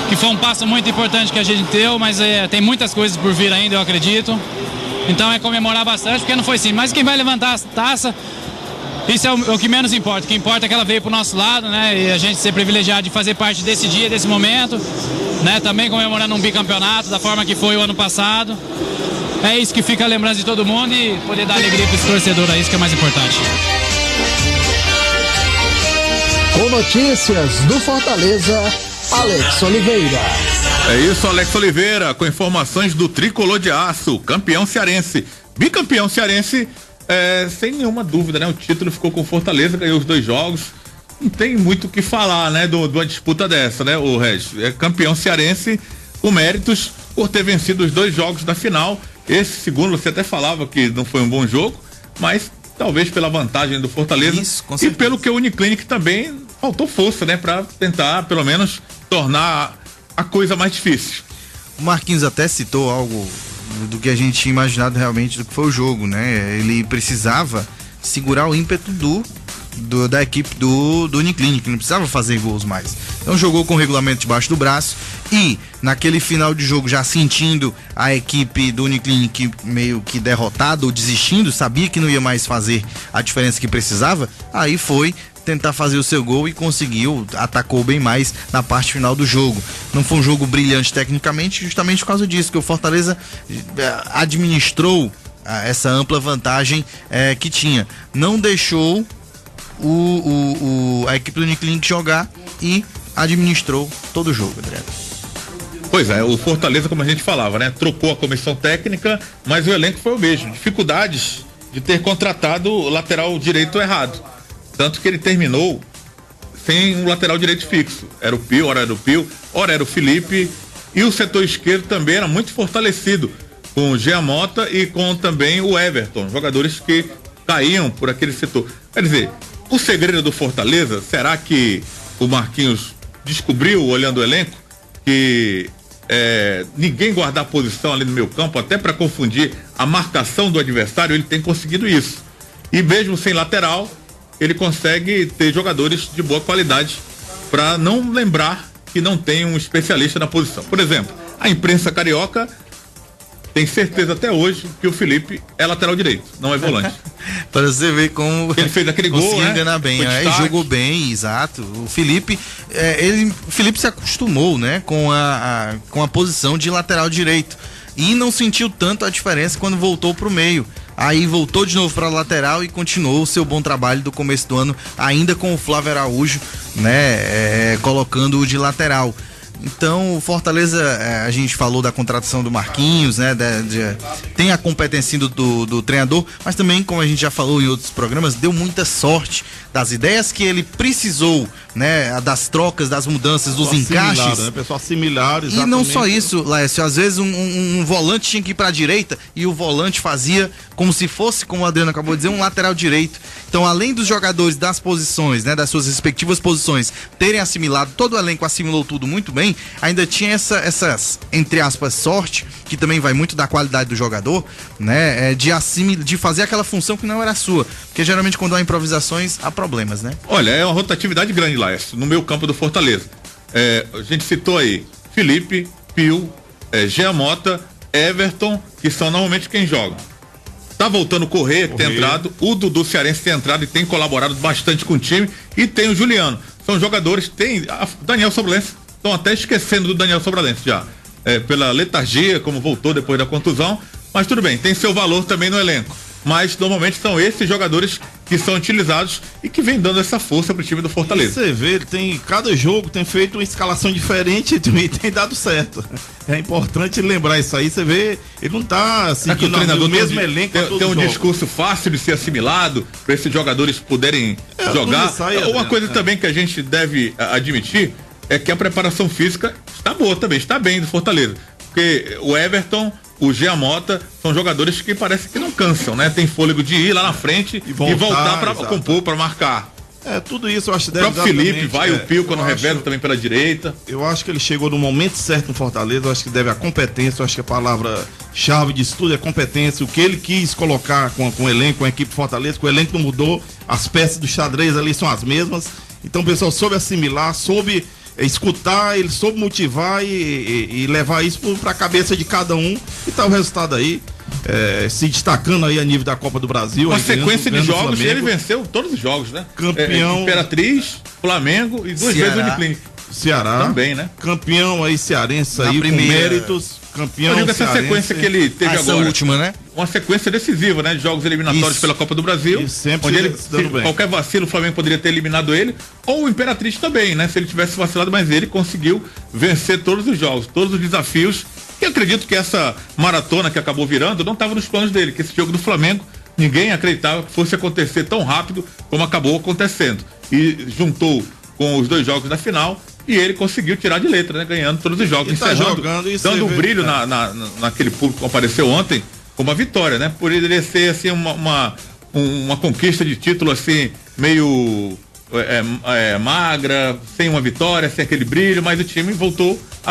Speaker 12: que foi um passo muito importante que a gente deu, mas tem muitas coisas por vir ainda, eu acredito. Então é comemorar bastante, porque não foi simples. Mas quem vai levantar a taça, isso é o que menos importa. O que importa é que ela veio pro nosso lado, né? E a gente ser privilegiado de fazer parte desse dia, desse momento, né? Também comemorando um bicampeonato, da forma que foi o ano passado. É isso que fica a lembrança de todo mundo e poder dar alegria para esse torcedor, é isso que é mais importante.
Speaker 5: Com notícias do Fortaleza, Alex Oliveira.
Speaker 2: É isso, Alex Oliveira, com informações do Tricolor de Aço, campeão cearense, bicampeão cearense, sem nenhuma dúvida, né? O título ficou com Fortaleza, ganhou os 2 jogos. Não tem muito o que falar, né? De uma disputa dessa, né? O Regis é campeão cearense com méritos por ter vencido os 2 jogos da final. Esse segundo, você até falava que não foi um bom jogo, mas talvez pela vantagem do Fortaleza. Isso, com certeza. E pelo que o Uniclinic também faltou força, né? Pra tentar, pelo menos, tornar a coisa mais difícil.
Speaker 3: O Marquinhos até citou algo do que a gente tinha imaginado realmente do que foi o jogo, né? Ele precisava segurar o ímpeto da equipe do Uniclinic, não precisava fazer gols mais. Então jogou com o regulamento debaixo do braço e naquele final de jogo já sentindo a equipe do Uniclinic meio que derrotada ou desistindo, sabia que não ia mais fazer a diferença que precisava, aí foi tentar fazer o seu gol e conseguiu, atacou bem mais na parte final do jogo. Não foi um jogo brilhante tecnicamente, justamente por causa disso, que o Fortaleza administrou essa ampla vantagem que tinha. Não deixou a equipe do Uniclinic jogar e administrou todo o jogo, Adriano.
Speaker 2: Pois é, o Fortaleza, como a gente falava, né? Trocou a comissão técnica, mas o elenco foi o mesmo. Dificuldades de ter contratado o lateral direito errado. Tanto que ele terminou sem um lateral direito fixo. Era o Pio, ora era o Felipe. E o setor esquerdo também era muito fortalecido, com o Jean Mota e com também o Everton, jogadores que caíam por aquele setor. Quer dizer, o segredo do Fortaleza, será que o Marquinhos descobriu, olhando o elenco, que ninguém guardar posição ali no meio campo, até para confundir a marcação do adversário, ele tem conseguido isso. E mesmo sem lateral, ele consegue ter jogadores de boa qualidade para não lembrar que não tem um especialista na posição. Por exemplo, a imprensa carioca tem certeza até hoje que o Felipe é lateral direito, não é volante.
Speaker 3: Para você ver como
Speaker 2: ele fez aquele gol, né?
Speaker 3: Enganar bem, jogou bem, exato. O Felipe se acostumou, né, com a posição de lateral direito e não sentiu tanto a diferença quando voltou pro meio. Aí voltou de novo para a lateral e continuou o seu bom trabalho do começo do ano, ainda com o Flávio Araújo, né, colocando-o de lateral. Então, o Fortaleza, a gente falou da contratação do Marquinhos, né? Tem a competência do treinador, mas também, como a gente já falou em outros programas, deu muita sorte das ideias que ele precisou, né? Das trocas, das mudanças, dos encaixes.
Speaker 9: Né? Pessoal similar, exatamente.
Speaker 3: E não só isso, Laércio, às vezes um volante tinha que ir para a direita e o volante fazia como se fosse, como o Adriano acabou de dizer, um lateral direito. Então, além dos jogadores das posições, né? Das suas respectivas posições terem assimilado, todo o elenco assimilou tudo muito bem, ainda tinha essas, entre aspas, sorte, que também vai muito da qualidade do jogador, né? De fazer aquela função que não era sua. Porque geralmente quando há improvisações, há problemas, né?
Speaker 2: Olha, é uma rotatividade grande, Laércio, no meio campo do Fortaleza. A gente citou aí Felipe, Pio, Jean Mota, Everton, que são normalmente quem joga. Tá voltando o Correia, que tem entrado, o Dudu Cearense tem entrado e tem colaborado bastante com o time, e tem o Juliano. São jogadores, tem Daniel Sobrelense, estão até esquecendo do Daniel Sobrelense já, pela letargia, como voltou depois da contusão, mas tudo bem, tem seu valor também no elenco. mas normalmente são esses jogadores que são utilizados e que vem dando essa força pro time do Fortaleza.
Speaker 9: E você vê, ele tem, cada jogo tem feito uma escalação diferente e tem dado certo. É importante lembrar isso aí, você vê, ele não tá seguindo o mesmo elenco.
Speaker 2: Tem um discurso fácil de ser assimilado, para esses jogadores poderem jogar. Uma coisa também que a gente deve admitir é que a preparação física está boa também, está bem do Fortaleza. Porque o Everton, o Jean Mota são jogadores que parece que não cansam, né? Tem fôlego de ir lá na frente e voltar para compor, para marcar.
Speaker 9: Tudo isso eu acho que
Speaker 2: deve. O próprio Felipe vai, o Pio quando revela também pela direita.
Speaker 9: Eu acho que ele chegou no momento certo no Fortaleza, eu acho que deve a competência, eu acho que a palavra-chave disso tudo é competência, o que ele quis colocar com o elenco, com a equipe Fortaleza, que o elenco não mudou, as peças do xadrez ali são as mesmas, então o pessoal soube assimilar, soube escutar, ele soube motivar e levar isso para a cabeça de cada um, e tá o resultado aí. Se destacando aí a nível da Copa do Brasil.
Speaker 2: Uma sequência de jogos, ele venceu todos os jogos, né?
Speaker 9: Campeão.
Speaker 2: Imperatriz, Flamengo e 2 vezes o Uniclinic.
Speaker 9: Ceará.
Speaker 2: Também, né?
Speaker 9: Campeão aí cearense aí, com méritos. Campeão.
Speaker 2: Eu digo essa sequência que ele teve agora.
Speaker 3: Última, né?
Speaker 2: Uma sequência decisiva, né? De jogos eliminatórios pela Copa do Brasil.
Speaker 9: Sempre
Speaker 2: onde qualquer vacilo, o Flamengo poderia ter eliminado ele. Ou o Imperatriz também, né? Se ele tivesse vacilado, mas ele conseguiu vencer todos os jogos, todos os desafios. E acredito que essa maratona que acabou virando não estava nos planos dele, que esse jogo do Flamengo, ninguém acreditava que fosse acontecer tão rápido como acabou acontecendo. E juntou com os 2 jogos da final e ele conseguiu tirar de letra, né? Ganhando todos os jogos,
Speaker 9: tá jogando,
Speaker 2: dando um brilho naquele público que apareceu ontem como uma vitória, né? Poderia ser assim uma conquista de título assim, meio magra, sem uma vitória, sem aquele brilho, mas o time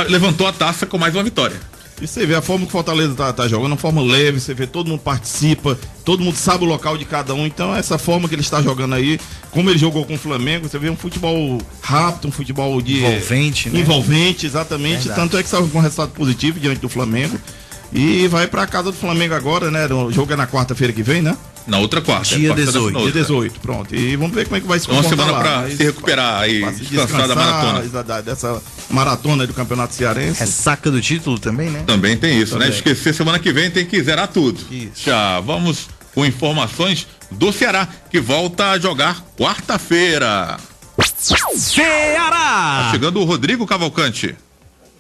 Speaker 2: levantou a taça com mais uma vitória.
Speaker 9: E você vê a forma que o Fortaleza tá jogando, uma forma leve, você vê, todo mundo participa, todo mundo sabe o local de cada um, então essa forma que ele está jogando aí, como ele jogou com o Flamengo, você vê um futebol rápido, um futebol
Speaker 3: envolvente, né?
Speaker 9: Envolvente, exatamente. Verdade. Tanto é que saiu com um resultado positivo diante do Flamengo. E vai pra casa do Flamengo agora, né? O jogo é na quarta-feira que vem, né?
Speaker 2: Na outra quarta.
Speaker 3: Dia 18.
Speaker 9: Dia 18, pronto. E vamos ver como é que vai se comportar
Speaker 2: uma semana pra se recuperar aí, descansar da maratona.
Speaker 9: Dessa maratona do Campeonato Cearense.
Speaker 3: Ressaca do título também, né?
Speaker 2: Também tem isso, né? Esquecer, semana que vem tem que zerar tudo.
Speaker 3: Isso.
Speaker 2: Já vamos com informações do Ceará, que volta a jogar quarta-feira.
Speaker 10: Ceará!
Speaker 2: Tá chegando o Rodrigo Cavalcante.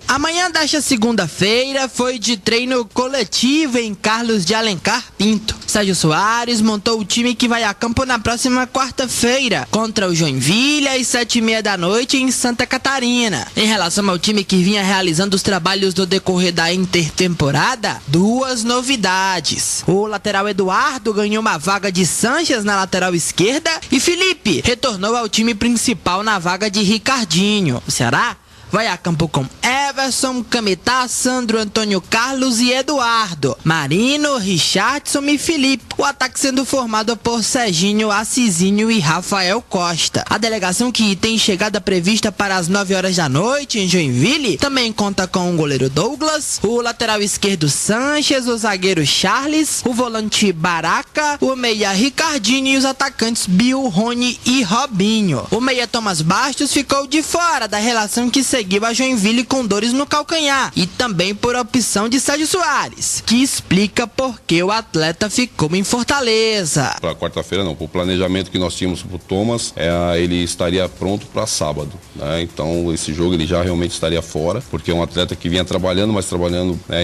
Speaker 7: Amanhã desta segunda-feira foi de treino coletivo em Carlos de Alencar Pinto. Sérgio Soares montou o time que vai a campo na próxima quarta-feira contra o Joinville às 7h30 da noite em Santa Catarina. Em relação ao time que vinha realizando os trabalhos do decorrer da intertemporada, 2 novidades. O lateral Eduardo ganhou uma vaga de Sanches na lateral esquerda e Felipe retornou ao time principal na vaga de Ricardinho. O Ceará vai a campo com Everson, Cametá, Sandro, Antônio Carlos e Eduardo, Marino, Richardson e Felipe. O ataque sendo formado por Serginho, Assisinho e Rafael Costa. A delegação, que tem chegada prevista para as 9 horas da noite em Joinville, também conta com o goleiro Douglas, o lateral esquerdo Sanches, o zagueiro Charles, o volante Baraca, o meia Ricardinho e os atacantes Bill, Rony e Robinho. O meia Thomas Bastos ficou de fora da relação que seguiu a Joinville com dores no calcanhar, e também por opção de Sérgio Soares, que explica por que o atleta ficou em Fortaleza.
Speaker 8: Para quarta-feira não, o planejamento que nós tínhamos pro Thomas, ele estaria pronto para sábado, né? Então esse jogo ele já realmente estaria fora, porque é um atleta que vinha trabalhando,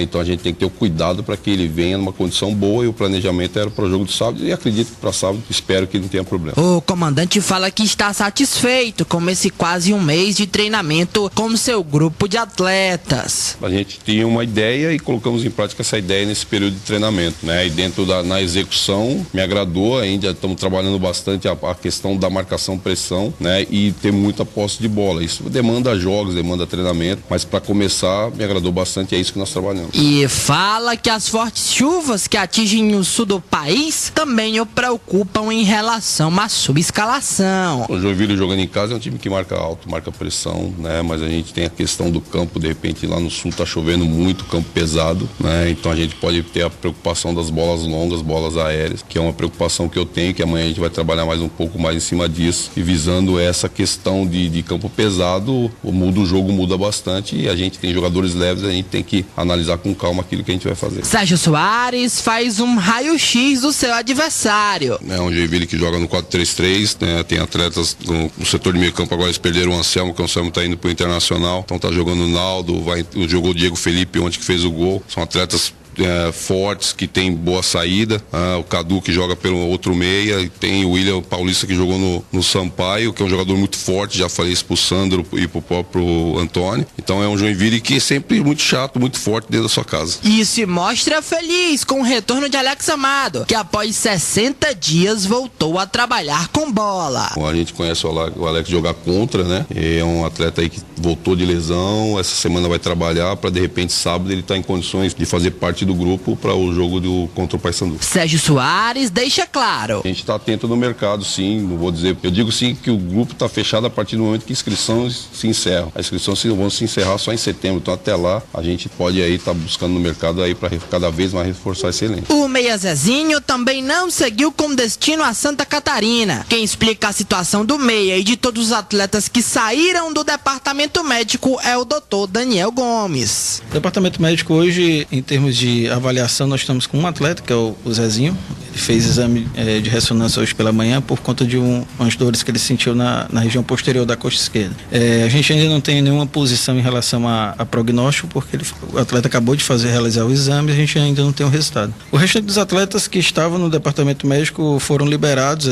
Speaker 8: então a gente tem que ter o cuidado para que ele venha numa condição boa, e o planejamento era para o jogo de sábado, e acredito que para sábado, espero que não tenha problema.
Speaker 7: O comandante fala que está satisfeito com esse quase um mês de treinamento com seu grupo de atletas.
Speaker 8: A gente tinha uma ideia e colocamos em prática essa ideia nesse período de treinamento, né? E dentro na execução me agradou, ainda estamos trabalhando bastante a questão da marcação-pressão, né? E ter muita posse de bola. Isso demanda jogos, demanda treinamento, mas para começar me agradou bastante, é isso que nós trabalhamos.
Speaker 7: E fala que as fortes chuvas que atingem o sul do país também o preocupam em relação à subescalação.
Speaker 8: O Joinville jogando em casa é um time que marca alto, marca pressão, né? Mas a gente tem a questão do campo campo, de repente lá no sul tá chovendo muito, campo pesado, né? Então a gente pode ter a preocupação das bolas longas, bolas aéreas, que é uma preocupação que eu tenho, que amanhã a gente vai trabalhar mais um pouco mais em cima disso, e visando essa questão de campo pesado, o jogo muda bastante e a gente tem jogadores leves, a gente tem que analisar com calma aquilo que a gente vai fazer.
Speaker 7: Sérgio Soares faz um raio-x do seu adversário.
Speaker 8: É um Joinville que joga no 4-3-3, né? Tem atletas no setor de meio campo, agora eles perderam o Anselmo, que o Anselmo tá indo pro Internacional, então tá jogando o Naldo, jogou o Diego Felipe ontem que fez o gol, são atletas fortes, que tem boa saída, o Cadu que joga pelo outro meia, e tem o William Paulista que jogou no Sampaio, que é um jogador muito forte, já falei isso pro Sandro e pro próprio Antônio, então é um Joinville que é sempre muito chato, muito forte dentro da sua casa.
Speaker 7: E se mostra feliz com o retorno de Alex Amado, que após 60 dias voltou a trabalhar com bola.
Speaker 8: A gente conhece o Alex jogar contra, né? É um atleta aí que voltou de lesão, essa semana vai trabalhar para de repente sábado ele estar em condições de fazer parte do grupo para o jogo contra o Paysandu.
Speaker 7: Sérgio Soares deixa claro.
Speaker 8: A gente está atento no mercado, sim, não vou dizer. Eu digo sim que o grupo está fechado a partir do momento que inscrições se encerram. As inscrições vão se encerrar só em setembro, então até lá a gente pode aí estar buscando no mercado aí para cada vez mais reforçar esse elenco.
Speaker 7: O Meia Zezinho também não seguiu com destino a Santa Catarina. Quem explica a situação do Meia e de todos os atletas que saíram do departamento médico é o doutor Daniel Gomes.
Speaker 13: O departamento médico hoje, em termos de avaliação, nós estamos com um atleta, que é o Zezinho. Ele fez exame de ressonância hoje pela manhã por conta de umas dores que ele sentiu na região posterior da coxa esquerda. A gente ainda não tem nenhuma posição em relação a prognóstico, porque o atleta acabou de realizar o exame e a gente ainda não tem o resultado. O restante dos atletas que estavam no departamento médico foram liberados.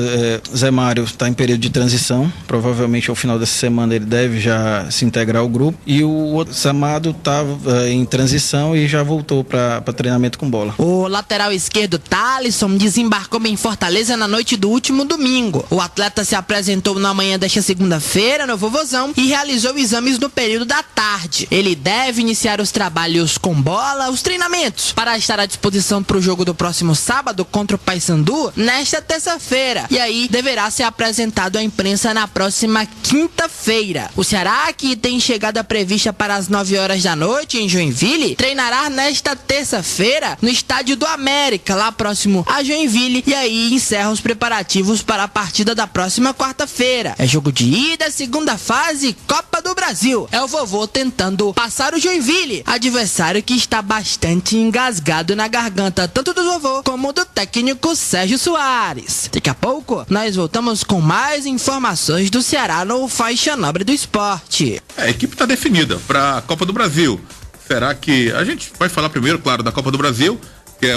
Speaker 13: Zé Mário está em período de transição, provavelmente ao final dessa semana ele deve já se integrar ao grupo, e o outro Samado estava em transição e já voltou para treinamento com bola.
Speaker 7: O lateral esquerdo Thalisson desembarcou em Fortaleza na noite do último domingo. O atleta se apresentou na manhã desta segunda-feira no Vovozão e realizou exames no período da tarde. Ele deve iniciar os trabalhos com bola, os treinamentos, para estar à disposição para o jogo do próximo sábado contra o Paysandu nesta terça-feira. E aí deverá ser apresentado à imprensa na próxima quinta-feira. O Ceará, que tem chegada prevista para as 9 horas da noite em Joinville, treinará nesta terça-feira no Estádio do América, lá próximo a Joinville, e aí encerra os preparativos para a partida da próxima quarta-feira. É jogo de ida, segunda fase, Copa do Brasil. É o vovô tentando passar o Joinville, adversário que está bastante engasgado na garganta, tanto do vovô como do técnico Sérgio Soares. Daqui a pouco, nós voltamos com mais informações do Ceará no Faixa Nobre do Esporte.
Speaker 2: A equipe está definida para a Copa do Brasil. Será que... A gente vai falar primeiro, claro, da Copa do Brasil, que é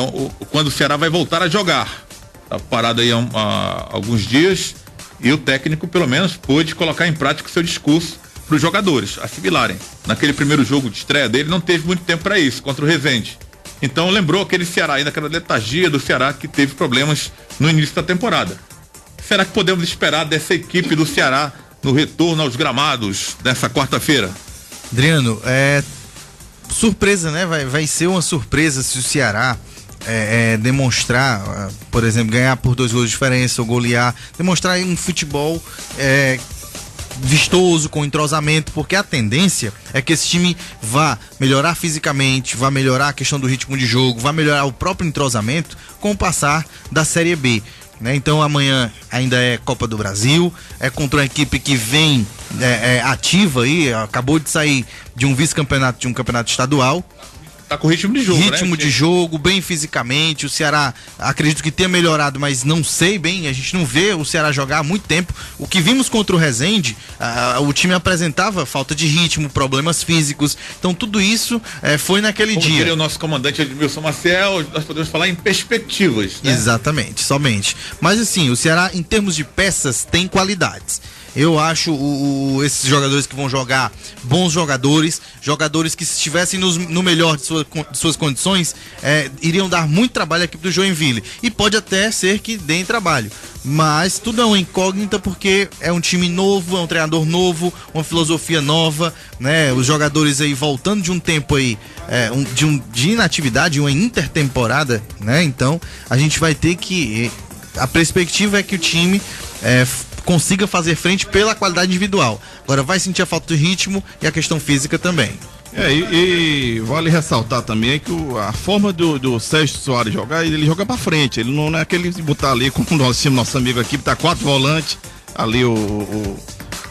Speaker 2: quando o Ceará vai voltar a jogar. Está parado aí há alguns dias e o técnico, pelo menos, pôde colocar em prática o seu discurso para os jogadores assimilarem. Naquele primeiro jogo de estreia dele, não teve muito tempo para isso, contra o Resende. Então lembrou aquele Ceará, ainda aquela letargia do Ceará que teve problemas no início da temporada. Será que podemos esperar dessa equipe do Ceará no retorno aos gramados dessa quarta-feira?
Speaker 3: Adriano, surpresa, né? Vai ser uma surpresa se o Ceará demonstrar, por exemplo, ganhar por 2 gols de diferença ou golear, demonstrar um futebol vistoso, com entrosamento, porque a tendência é que esse time vá melhorar fisicamente, vá melhorar a questão do ritmo de jogo, vá melhorar o próprio entrosamento com o passar da Série B. Então amanhã ainda é Copa do Brasil, é contra uma equipe que vem ativa aí, acabou de sair de um vice-campeonato, de um campeonato estadual.
Speaker 2: Tá com ritmo de jogo,
Speaker 3: ritmo de jogo, bem fisicamente. O Ceará, acredito que tenha melhorado, mas não sei bem, a gente não vê o Ceará jogar há muito tempo. O que vimos contra o Resende, o time apresentava falta de ritmo, problemas físicos. Então tudo isso foi naquele dia.
Speaker 2: Como diria o nosso comandante Edmilson Maciel, nós podemos falar em perspectivas, né?
Speaker 3: Exatamente, somente. Mas assim, o Ceará, em termos de peças, tem qualidades. Eu acho esses jogadores que vão jogar, bons jogadores que se estivessem no melhor de suas condições, iriam dar muito trabalho à equipe do Joinville. E pode até ser que deem trabalho. Mas tudo é uma incógnita, porque é um time novo, é um treinador novo, uma filosofia nova, né? Os jogadores aí voltando de um tempo aí, de inatividade, uma intertemporada, né? Então a gente vai ter que... A perspectiva é que o time consiga fazer frente pela qualidade individual. Agora vai sentir a falta de ritmo e a questão física também.
Speaker 9: E vale ressaltar também que a forma do Sérgio Soares jogar, ele joga pra frente, ele não é aquele de botar ali, como nós tínhamos nosso amigo aqui, tá 4 volantes, ali o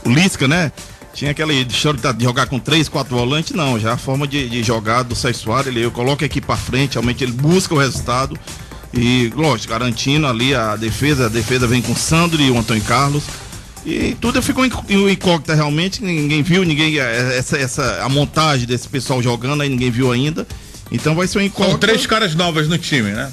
Speaker 9: Lisca, né? Tinha aquele de jogar com 3, 4 volantes, não, já a forma de jogar do Sérgio Soares, ele coloca aqui pra frente, realmente ele busca o resultado e, lógico, garantindo ali a defesa vem com o Sandro e o Antônio Carlos. E tudo ficou incógnita realmente, ninguém viu, a montagem desse pessoal jogando aí, ninguém viu ainda. Então vai ser um incógnito.
Speaker 2: São 3 caras novas no time, né?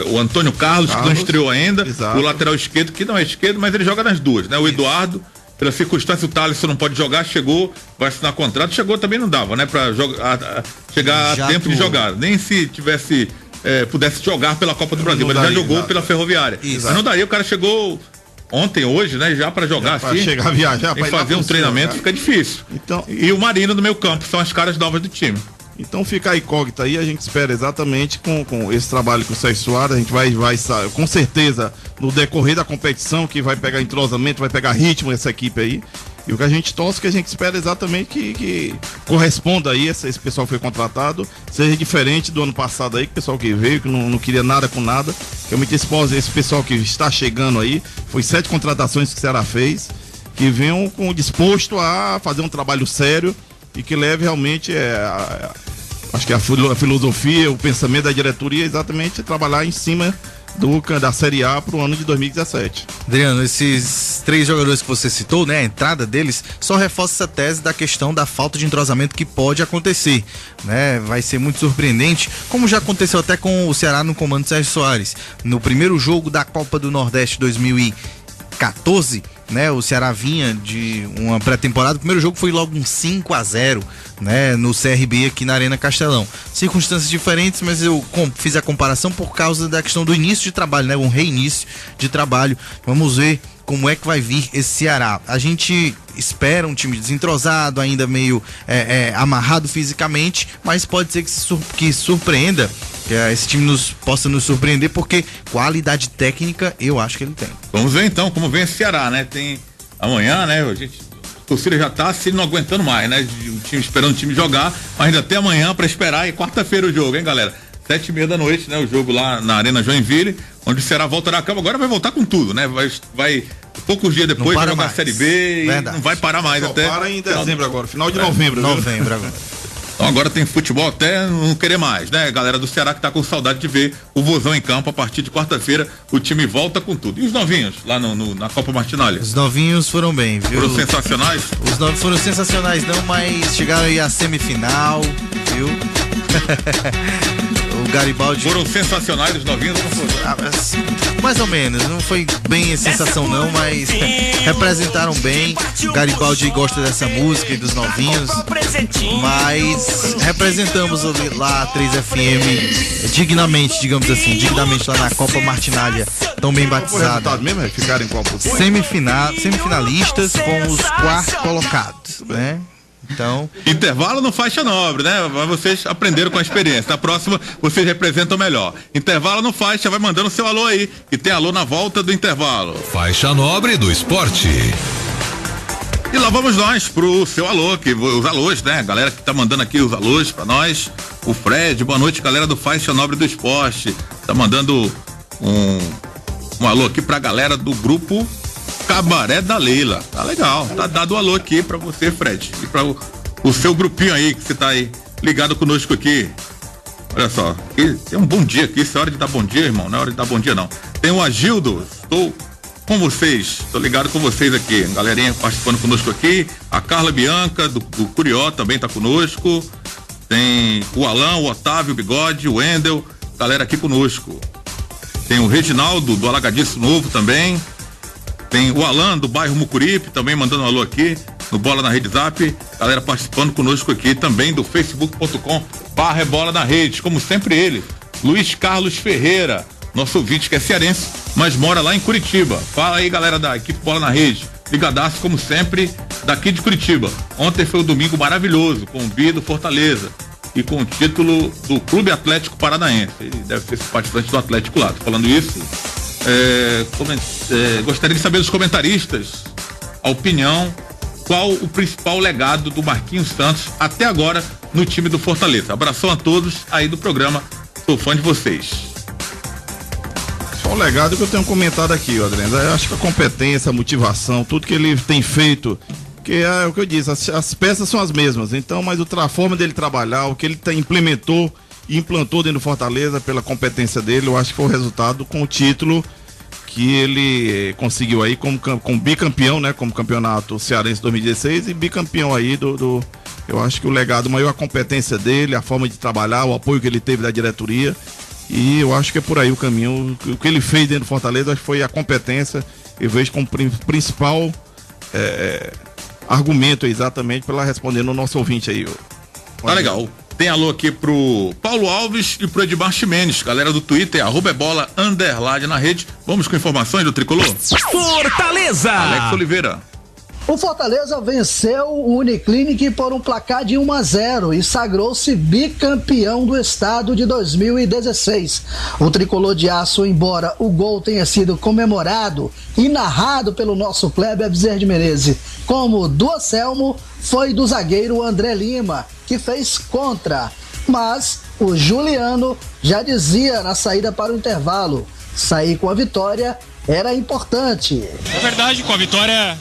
Speaker 2: O Antônio Carlos, que não estreou ainda, exato. O lateral esquerdo, que não é esquerdo, mas ele joga nas duas, né? O Eduardo, pela circunstância, o Thaleson não pode jogar, chegou, vai assinar contrato, chegou também não dava, né? Pra chegar a tempo de jogar, nem se tivesse, pudesse jogar pela Copa do Brasil, mas ele já jogou pela Ferroviária. Exato. Mas não daria, o cara chegou ontem, hoje, né? Já para jogar
Speaker 9: assim. Chegar a viajar,
Speaker 2: e fazer um treinamento fica difícil.
Speaker 9: Então,
Speaker 2: e o Marino no meio campo, são as caras novas do time.
Speaker 9: Então fica a incógnita aí, a gente espera exatamente com esse trabalho com o Sérgio Soares, a gente vai com certeza no decorrer da competição que vai pegar entrosamento, vai pegar ritmo essa equipe aí. E o que a gente torce, que a gente espera exatamente que corresponda aí, esse pessoal que foi contratado, seja diferente do ano passado aí, que o pessoal que veio, que não queria nada com nada. Realmente esse pessoal que está chegando aí, foi 7 contratações que o Ceará fez, que venham disposto a fazer um trabalho sério e que leve realmente acho que a filosofia, o pensamento da diretoria é exatamente trabalhar em cima da Série A para o ano de 2017.
Speaker 3: Adriano, esses 3 jogadores que você citou, né, a entrada deles, só reforça essa tese da questão da falta de entrosamento que pode acontecer, né? Vai ser muito surpreendente, como já aconteceu até com o Ceará no comando Sérgio Soares. No primeiro jogo da Copa do Nordeste 2014, né, o Ceará vinha de uma pré-temporada, o primeiro jogo foi logo um 5-0, né, no CRB aqui na Arena Castelão. Circunstâncias diferentes, mas eu fiz a comparação por causa da questão do início de trabalho, né, um reinício de trabalho. Vamos ver como é que vai vir esse Ceará. A gente espera um time desentrosado, ainda meio amarrado fisicamente, mas pode ser que surpreenda, que esse time possa nos surpreender, porque qualidade técnica eu acho que ele tem.
Speaker 2: Vamos ver então como vem esse Ceará, né? Tem amanhã, né? A torcida já tá se não aguentando mais, né? O time esperando o time jogar, mas ainda tem amanhã para esperar, e quarta-feira o jogo, hein, galera? 7h30 da noite, né? O jogo lá na Arena Joinville, onde o Ceará voltará a campo. Agora vai voltar com tudo, né? Vai poucos dias depois vai jogar a Série B. Verdade. E não vai parar mais. Até
Speaker 9: para em dezembro agora, final de novembro.
Speaker 3: Novembro agora.
Speaker 2: Então agora tem futebol até não querer mais, né? Galera do Ceará que tá com saudade de ver o Vozão em campo. A partir de quarta-feira o time volta com tudo. E os novinhos lá na Copa Martinalha?
Speaker 3: Os novinhos foram bem, viu?
Speaker 2: Foram sensacionais?
Speaker 3: Os novinhos foram sensacionais não, mas chegaram aí à semifinal, viu? O Garibaldi...
Speaker 2: Foram sensacionais os novinhos ou não foram?
Speaker 3: Mais ou menos, não foi bem a sensação não, mas representaram bem. O Garibaldi gosta dessa música e dos novinhos, mas representamos lá a 3FM dignamente, digamos assim, dignamente lá na Copa Martinalha, tão bem batizada.
Speaker 9: Mesmo, ficaram em qual posição?
Speaker 3: Semifinalistas com os 4º colocados, né? Então...
Speaker 2: Intervalo no Faixa Nobre, né? Vocês aprenderam com a experiência. Na próxima, vocês representam melhor. Intervalo no Faixa, vai mandando seu alô aí, que tem alô na volta do intervalo.
Speaker 1: Faixa Nobre do Esporte.
Speaker 2: E lá vamos nós pro seu alô, os alôs, né? Galera que tá mandando aqui os alôs pra nós. O Fred, boa noite, galera do Faixa Nobre do Esporte. Tá mandando um alô aqui pra galera do grupo Cabaré da Leila. Tá legal, tá dado um alô aqui pra você, Fred, e pra o seu grupinho aí, que você tá aí ligado conosco aqui. Olha só, tem um bom dia aqui, isso é hora de dar bom dia, irmão, não é hora de dar bom dia não. Tem o Agildo, estou com vocês, tô ligado com vocês aqui, galerinha participando conosco aqui, a Carla Bianca do Curió também tá conosco, tem o Alan, o Otávio, o Bigode, o Wendel, galera aqui conosco. Tem o Reginaldo do Alagadiço Novo também. Tem o Alan do bairro Mucuripe também mandando um alô aqui no Bola na Rede Zap, galera participando conosco aqui também do facebook.com/Bola na Rede, como sempre ele, Luiz Carlos Ferreira, nosso ouvinte que é cearense, mas mora lá em Curitiba. Fala aí, galera da equipe Bola na Rede, ligadaço como sempre daqui de Curitiba. Ontem foi um domingo maravilhoso com o Bia do Fortaleza e com o título do Clube Atlético Paranaense. Ele deve ser participante do Atlético lá. Tô falando isso. Gostaria de saber dos comentaristas a opinião, qual o principal legado do Marquinhos Santos até agora no time do Fortaleza. Abração a todos aí do programa, sou fã de vocês.
Speaker 9: Só um legado que eu tenho comentado aqui, Adriano. Eu acho que a competência, a motivação, tudo que ele tem feito, que é o que eu disse, as peças são as mesmas, então, mas a forma dele trabalhar, o que ele implantou dentro do Fortaleza pela competência dele, eu acho que foi o resultado com o título que ele conseguiu aí como bicampeão, né, como campeonato cearense 2016 e bicampeão aí eu acho que o legado maior, a competência dele, a forma de trabalhar, o apoio que ele teve da diretoria, e eu acho que é por aí o caminho. O que ele fez dentro do Fortaleza, acho que foi a competência, eu vejo como principal argumento exatamente para ela responder no nosso ouvinte aí.
Speaker 2: Tá legal. Tem alô aqui pro Paulo Alves e pro Edmar Ximenes, galera do Twitter, @bola_ na rede. Vamos com informações do Tricolor?
Speaker 10: Fortaleza!
Speaker 2: Alex Oliveira.
Speaker 5: O Fortaleza venceu o Uniclinic por um placar de 1-0 e sagrou-se bicampeão do estado de 2016. O Tricolor de Aço, embora o gol tenha sido comemorado e narrado pelo nosso Kleber Bezerra de Menezes como do Anselmo, foi do zagueiro André Lima, que fez contra. Mas o Juliano já dizia na saída para o intervalo, sair com a vitória era importante.
Speaker 14: Na verdade, com a vitória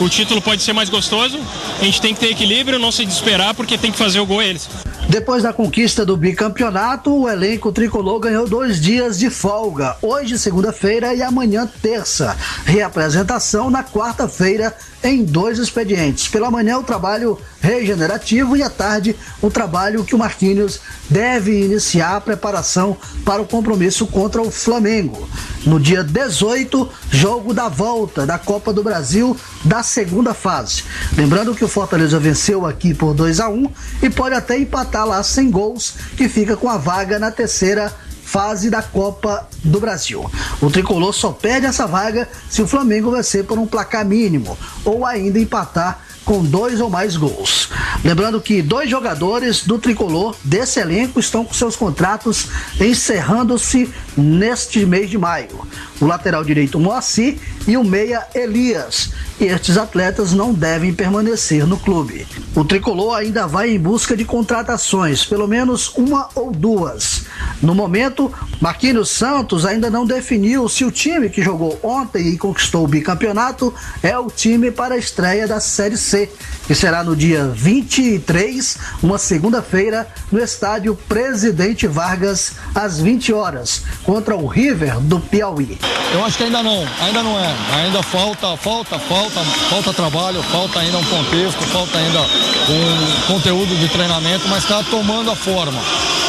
Speaker 14: o título pode ser mais gostoso, a gente tem que ter equilíbrio, não se desesperar, porque tem que fazer o gol eles.
Speaker 5: Depois da conquista do bicampeonato, o elenco tricolor ganhou 2 dias de folga, hoje segunda-feira e amanhã terça. Reapresentação na quarta-feira em 2 expedientes. Pela manhã o trabalho regenerativo e à tarde o trabalho que o Marquinhos deve iniciar a preparação para o compromisso contra o Flamengo. No dia 18, jogo da volta da Copa do Brasil da segunda fase. Lembrando que o Fortaleza venceu aqui por 2-1 e pode até empatar lá sem gols, que fica com a vaga na terceira fase da Copa do Brasil. O Tricolor só perde essa vaga se o Flamengo vencer por um placar mínimo ou ainda empatar com 2 ou mais gols. Lembrando que 2 jogadores do Tricolor desse elenco estão com seus contratos encerrando-se neste mês de maio. O lateral direito Moacir e o meia Elias. E estes atletas não devem permanecer no clube. O Tricolor ainda vai em busca de contratações, pelo menos 1 ou 2. No momento, Marquinhos Santos ainda não definiu se o time que jogou ontem e conquistou o bicampeonato é o time para a estreia da Série C, que será no dia 23, uma segunda-feira, no estádio Presidente Vargas, às 20 horas, contra o River do Piauí.
Speaker 6: Eu acho que ainda não é. Ainda falta trabalho, falta ainda um contexto, falta ainda um conteúdo de treinamento, mas está tomando a forma.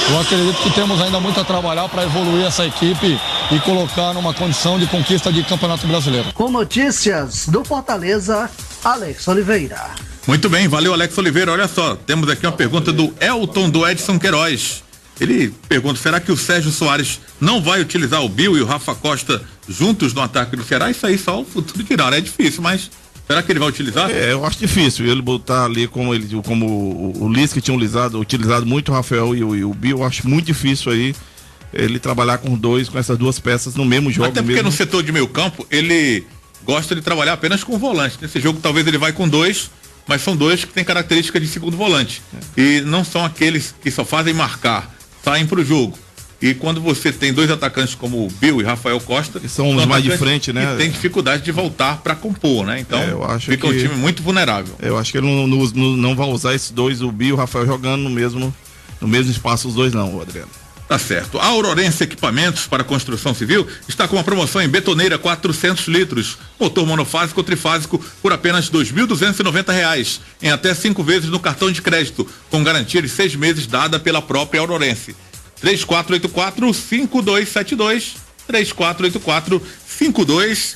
Speaker 6: Eu acredito que temos ainda muito a trabalhar para evoluir essa equipe e colocar numa condição de conquista de Campeonato Brasileiro.
Speaker 5: Com notícias do Fortaleza, Alex Oliveira.
Speaker 2: Muito bem, valeu Alex Oliveira. Olha só, temos aqui uma pergunta do Elton do Edson Queiroz. Ele pergunta, será que o Sérgio Soares não vai utilizar o Bill e o Rafa Costa juntos no ataque do Ceará? Isso aí só o futuro dirá, é difícil, mas será que ele vai utilizar?
Speaker 9: Eu acho difícil ele botar ali como o Liz que tinha utilizado muito o Rafael e o Bill. Eu acho muito difícil aí ele trabalhar com essas duas peças no mesmo jogo.
Speaker 2: Até porque no setor de meio campo ele gosta de trabalhar apenas com volante. Nesse jogo talvez ele vai com 2, mas são 2 que têm característica de segundo volante. E não são aqueles que só fazem marcar, saem pro jogo. E quando você tem 2 atacantes como o Bill e Rafael Costa,
Speaker 9: que são os mais de frente, né?
Speaker 2: E tem dificuldade de voltar para compor, né? Então fica um time muito vulnerável.
Speaker 9: Eu acho que ele não vai usar esses 2, o Bill e o Rafael, jogando no mesmo espaço, os 2 não, Adriano.
Speaker 2: Tá certo. A Aurorense Equipamentos para Construção Civil está com uma promoção em betoneira 400 litros, motor monofásico ou trifásico por apenas R$ 2.290, em até 5 vezes no cartão de crédito, com garantia de 6 meses dada pela própria Aurorense. 3484-5272, 3484-5272.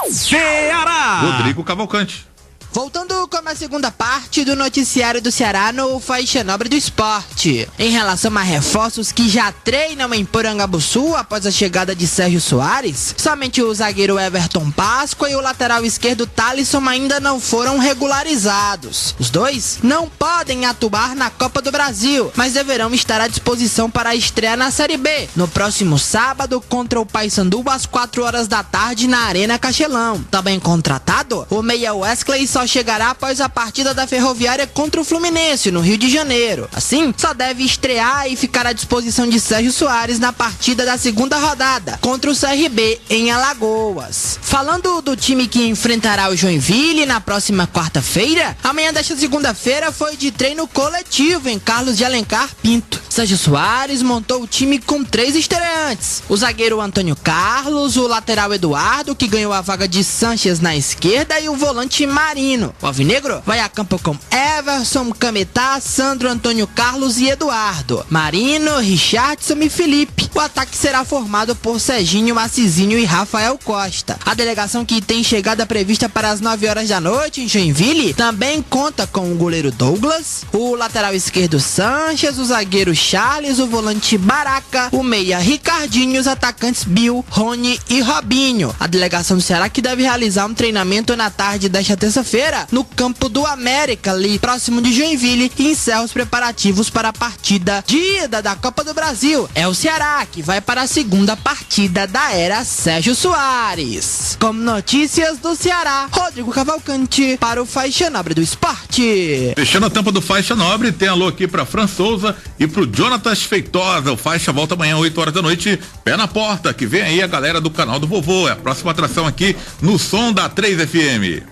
Speaker 10: Ceará!
Speaker 2: Rodrigo Cavalcante.
Speaker 7: Voltando com a segunda parte do noticiário do Ceará no Faixa Nobre do Esporte. Em relação a reforços que já treinam em Porangabuçu após a chegada de Sérgio Soares, somente o zagueiro Everton Páscoa e o lateral esquerdo Thalisson ainda não foram regularizados. Os 2 não podem atuar na Copa do Brasil, mas deverão estar à disposição para a estreia na Série B, no próximo sábado contra o Paysandu às 4 horas da tarde na Arena Castelão. Também contratado, o meia Wesley só chegará após a partida da Ferroviária contra o Fluminense, no Rio de Janeiro. Assim, só deve estrear e ficar à disposição de Sérgio Soares na partida da segunda rodada, contra o CRB em Alagoas. Falando do time que enfrentará o Joinville na próxima quarta-feira, amanhã desta segunda-feira foi de treino coletivo em Carlos de Alencar Pinto. Sérgio Soares montou o time com 3 estreantes: o zagueiro Antônio Carlos, o lateral Eduardo, que ganhou a vaga de Sanches na esquerda, e o volante Marino. O alvinegro vai a campo com Everson, Cametá, Sandro, Antônio Carlos e Eduardo, Marino, Richardson e Felipe. O ataque será formado por Serginho, Macizinho e Rafael Costa. A delegação, que tem chegada prevista para as 9 horas da noite em Joinville, também conta com o goleiro Douglas, o lateral esquerdo Sanches, o zagueiro Charles, o volante Baraca, o meia Ricardinho, os atacantes Bill, Rony e Robinho. A delegação do Ceará, que deve realizar um treinamento na tarde desta terça-feira no campo do América, ali próximo de Joinville, e encerra os preparativos para a partida de ida da Copa do Brasil. É o Ceará que vai para a segunda partida da era Sérgio Soares. Com notícias do Ceará, Rodrigo Cavalcante para o Faixa Nobre do Esporte.
Speaker 2: Fechando a tampa do Faixa Nobre, tem alô aqui para Fran Souza e pro Jonatas Feitosa. O Faixa volta amanhã 8 horas da noite, pé na porta, que vem aí a galera do canal do Vovô. É a próxima atração aqui no som da 3FM.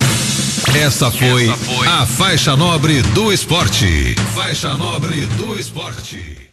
Speaker 1: Essa foi a Faixa Nobre do Esporte. Faixa Nobre do Esporte.